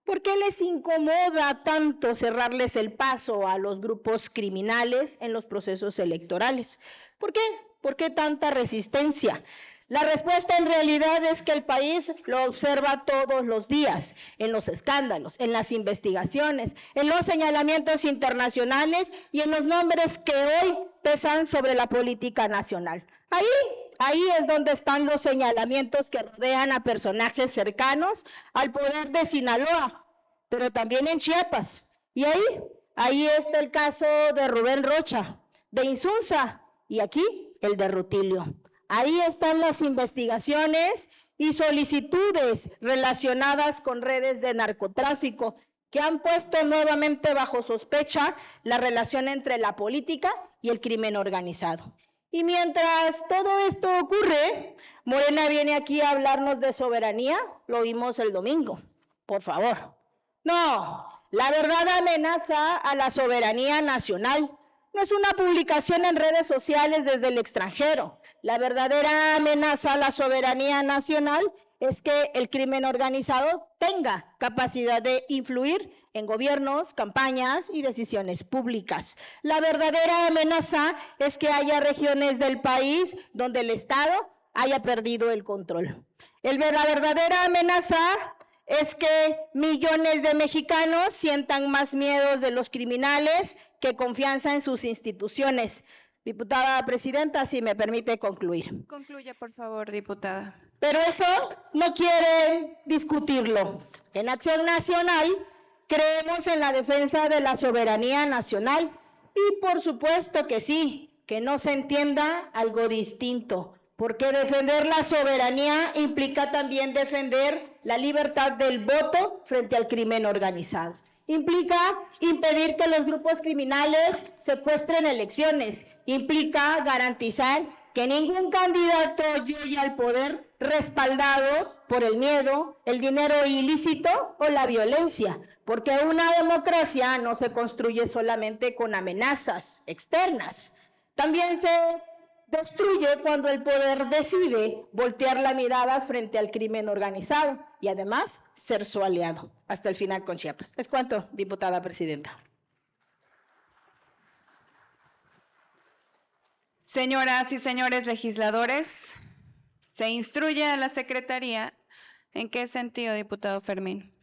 ¿Por qué les incomoda tanto cerrarles el paso a los grupos criminales en los procesos electorales? ¿Por qué? ¿Por qué tanta resistencia? La respuesta en realidad es que el país lo observa todos los días, en los escándalos, en las investigaciones, en los señalamientos internacionales y en los nombres que hoy pesan sobre la política nacional. Ahí es donde están los señalamientos que rodean a personajes cercanos al poder de Sinaloa, pero también en Chiapas. Y ahí está el caso de Rubén Rocha, de Insunza, y aquí el de Rutilio. Ahí están las investigaciones y solicitudes relacionadas con redes de narcotráfico que han puesto nuevamente bajo sospecha la relación entre la política y el crimen organizado. Y mientras todo esto ocurre, Morena viene aquí a hablarnos de soberanía, lo vimos el domingo, por favor. No, la verdad amenaza a la soberanía nacional. No es una publicación en redes sociales desde el extranjero. La verdadera amenaza a la soberanía nacional es que el crimen organizado tenga capacidad de influir en gobiernos, campañas y decisiones públicas. La verdadera amenaza es que haya regiones del país donde el Estado haya perdido el control. La verdadera amenaza es que millones de mexicanos sientan más miedo de los criminales que confianza en sus instituciones. Diputada presidenta, si me permite concluir. Concluya, por favor, diputada. Pero eso no quieren discutirlo. En Acción Nacional creemos en la defensa de la soberanía nacional Y por supuesto que sí, que no se entienda algo distinto, porque defender la soberanía implica también defender la libertad del voto frente al crimen organizado. Implica impedir que los grupos criminales secuestren elecciones, implica garantizar que ningún candidato llegue al poder respaldado por el miedo, el dinero ilícito o la violencia, porque una democracia no se construye solamente con amenazas externas. También se destruye cuando el poder decide voltear la mirada frente al crimen organizado y además ser su aliado. Hasta el final con Chiapas. Es cuanto, diputada presidenta. Señoras y señores legisladores, se instruye a la Secretaría. ¿En qué sentido, diputado Fermín?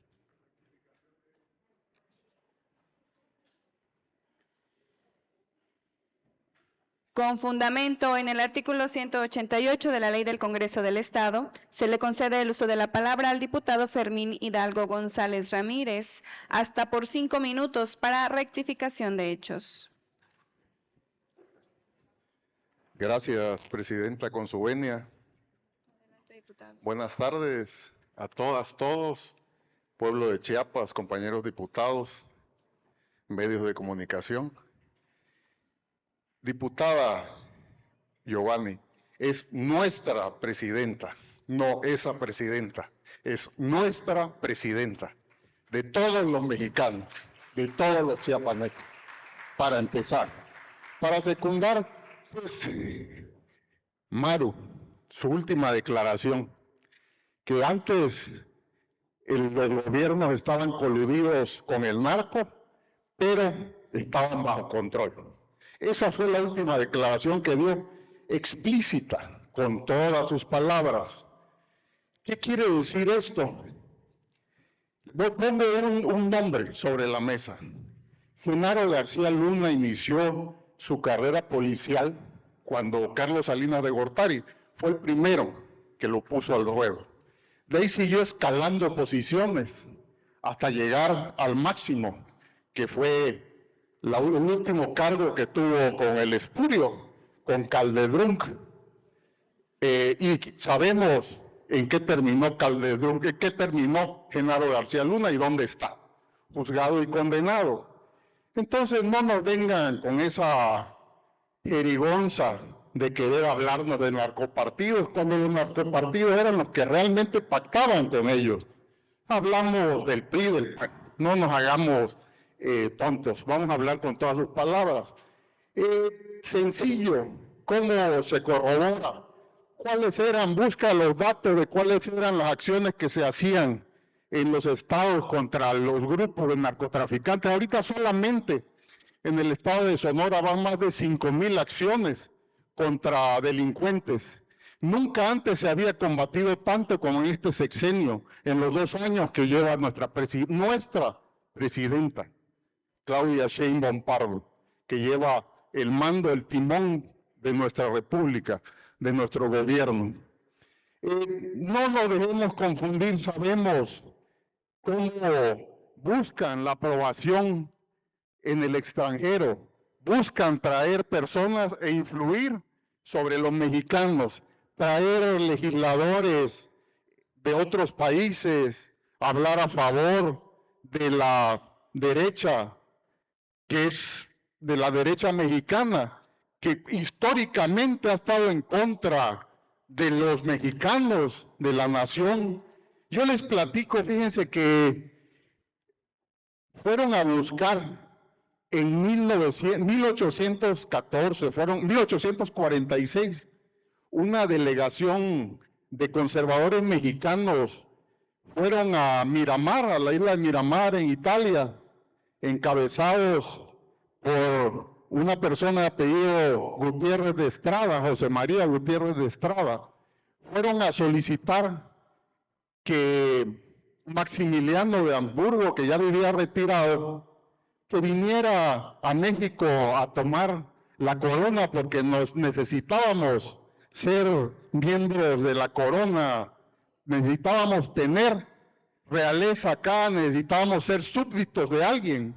Con fundamento en el artículo 188 de la Ley del Congreso del Estado, se le concede el uso de la palabra al diputado Fermín Hidalgo González Ramírez hasta por 5 minutos para rectificación de hechos. Gracias, presidenta, con su venia. Buenas tardes a todas, todos, pueblo de Chiapas, compañeros diputados, medios de comunicación. Diputada Giovanni, es nuestra presidenta, no esa presidenta, es nuestra presidenta, de todos los mexicanos, de todos los chiapanecos. Para empezar, para secundar, pues, Maru, su última declaración, que antes los gobiernos estaban coludidos con el narco, pero estaban bajo control. Esa fue la última declaración que dio, explícita, con todas sus palabras. ¿Qué quiere decir esto? Pongo un nombre sobre la mesa. Genaro García Luna inició su carrera policial cuando Carlos Salinas de Gortari fue el primero que lo puso al ruedo. De ahí siguió escalando posiciones hasta llegar al máximo, que fue el último cargo que tuvo con el espurio, con Calderunk. Y sabemos en qué terminó Calderunk, en qué terminó Genaro García Luna y dónde está, juzgado y condenado. Entonces no nos vengan con esa jerigonza de querer hablarnos de narcopartidos, cuando los narcopartidos eran los que realmente pactaban con ellos. Hablamos del PRI, del PAN, no nos hagamos tontos, vamos a hablar con todas sus palabras. Sencillo, ¿cómo se corrobora? ¿Cuáles eran? Busca los datos de cuáles eran las acciones que se hacían en los estados contra los grupos de narcotraficantes. Ahorita solamente en el estado de Sonora van más de 5,000 acciones contra delincuentes. Nunca antes se había combatido tanto como en este sexenio, en los 2 años que lleva nuestra presidenta, Claudia Sheinbaum Pardo, que lleva el mando, el timón de nuestra república, de nuestro gobierno. No nos dejemos confundir, sabemos cómo buscan la aprobación en el extranjero, buscan traer personas e influir sobre los mexicanos, traer legisladores de otros países, hablar a favor de la derecha, que es de la derecha mexicana, que históricamente ha estado en contra de los mexicanos, de la nación. Yo les platico, fíjense que fueron a buscar en 1846, una delegación de conservadores mexicanos fueron a Miramar, a la isla de Miramar en Italia, encabezados por una persona de apellido Gutiérrez de Estrada, José María Gutiérrez de Estrada. Fueron a solicitar que Maximiliano de Habsburgo, que ya vivía retirado, que viniera a México a tomar la corona, porque nos necesitábamos ser miembros de la corona, necesitábamos tener realeza acá, necesitábamos ser súbditos de alguien.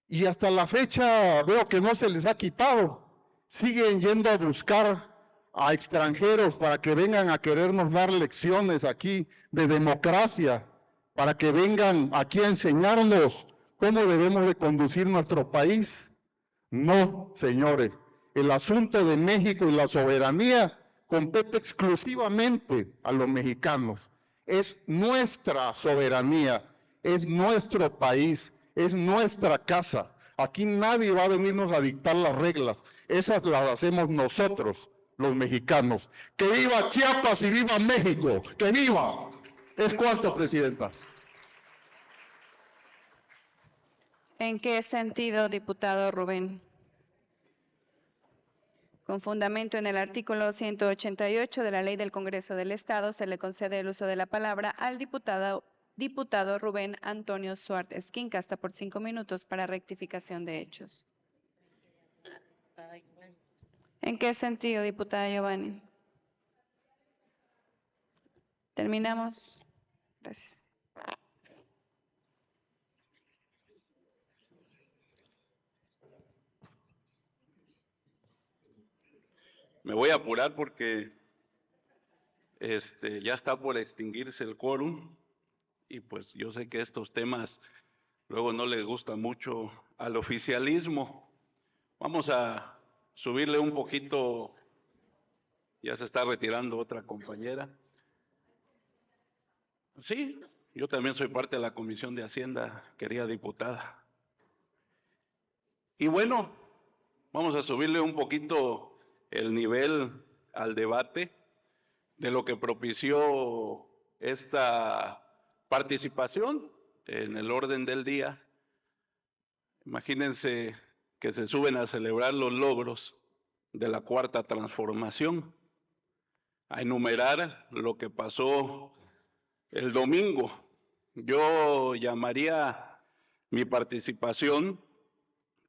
y hasta la fecha veo que no se les ha quitado. Siguen yendo a buscar a extranjeros para que vengan a querernos dar lecciones aquí de democracia, para que vengan aquí a enseñarnos cómo debemos de conducir nuestro país. No, señores, el asunto de México y la soberanía compete exclusivamente a los mexicanos. Es nuestra soberanía, es nuestro país, es nuestra casa. Aquí nadie va a venirnos a dictar las reglas, esas las hacemos nosotros, los mexicanos. ¡Que viva Chiapas y viva México! ¡Que viva! ¿Es cuánto, Presidenta? ¿En qué sentido, diputado Rubén? Con fundamento en el artículo 188 de la Ley del Congreso del Estado, se le concede el uso de la palabra al diputado Rubén Antonio Suárez Esquinca, hasta por 5 minutos para rectificación de hechos. ¿En qué sentido, diputada Giovanni? ¿Terminamos? Gracias. Me voy a apurar porque ya está por extinguirse el quórum y pues yo sé que estos temas luego no les gusta mucho al oficialismo. Vamos a subirle un poquito, ya se está retirando otra compañera. Sí, yo también soy parte de la Comisión de Hacienda, querida diputada. Y bueno, vamos a subirle un poquito el nivel al debate de lo que propició esta participación en el orden del día. Imagínense que se suben a celebrar los logros de la Cuarta Transformación, a enumerar lo que pasó el domingo. Yo llamaría mi participación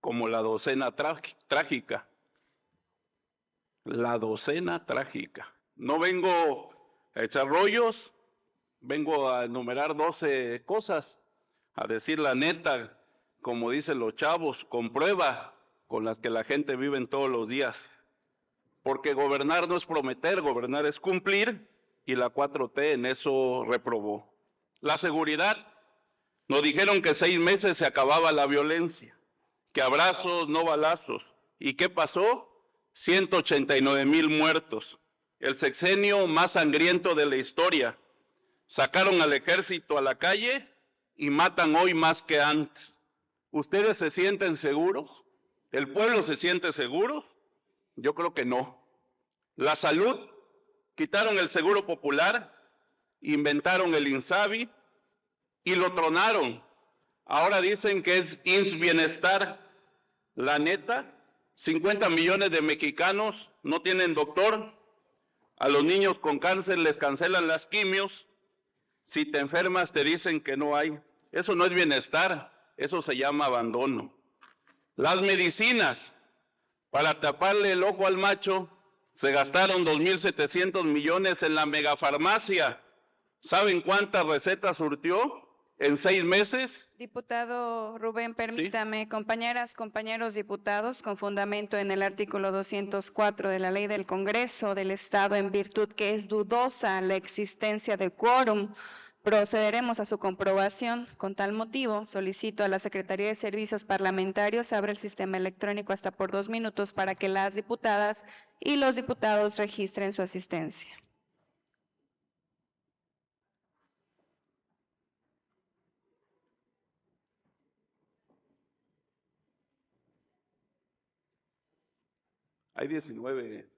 como la docena trágica. La docena trágica. No vengo a echar rollos, vengo a enumerar 12 cosas, a decir la neta, como dicen los chavos, con prueba, con las que la gente vive todos los días. Porque gobernar no es prometer, gobernar es cumplir, y la 4T en eso reprobó. La seguridad, nos dijeron que 6 meses se acababa la violencia, que abrazos, no balazos. ¿Y qué pasó? 189,000 muertos, el sexenio más sangriento de la historia. Sacaron al ejército a la calle y matan hoy más que antes. ¿Ustedes se sienten seguros? ¿El pueblo se siente seguro? Yo creo que no. La salud, quitaron el seguro popular, inventaron el INSABI y lo tronaron. Ahora dicen que es INS Bienestar. La neta, 50 millones de mexicanos no tienen doctor, a los niños con cáncer les cancelan las quimios, si te enfermas te dicen que no hay. Eso no es bienestar, eso se llama abandono. Las medicinas, para taparle el ojo al macho, se gastaron 2,700 millones en la megafarmacia. ¿Saben cuántas recetas surtió en 6 meses? Diputado Rubén, permítame, ¿sí? Compañeras, compañeros diputados, con fundamento en el artículo 204 de la Ley del Congreso del Estado, en virtud que es dudosa la existencia de quórum, procederemos a su comprobación. Con tal motivo, solicito a la Secretaría de Servicios Parlamentarios abra el sistema electrónico hasta por 2 minutos para que las diputadas y los diputados registren su asistencia. Hay 19.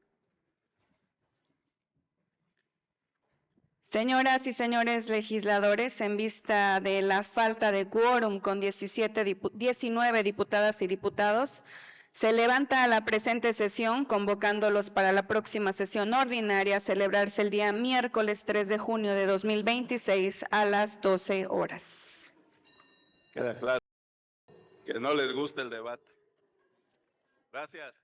Señoras y señores legisladores, en vista de la falta de quórum con 19 diputadas y diputados, se levanta la presente sesión, convocándolos para la próxima sesión ordinaria a celebrarse el día miércoles 3 de junio de 2026 a las 12 horas. Queda claro que no les gusta el debate. Gracias.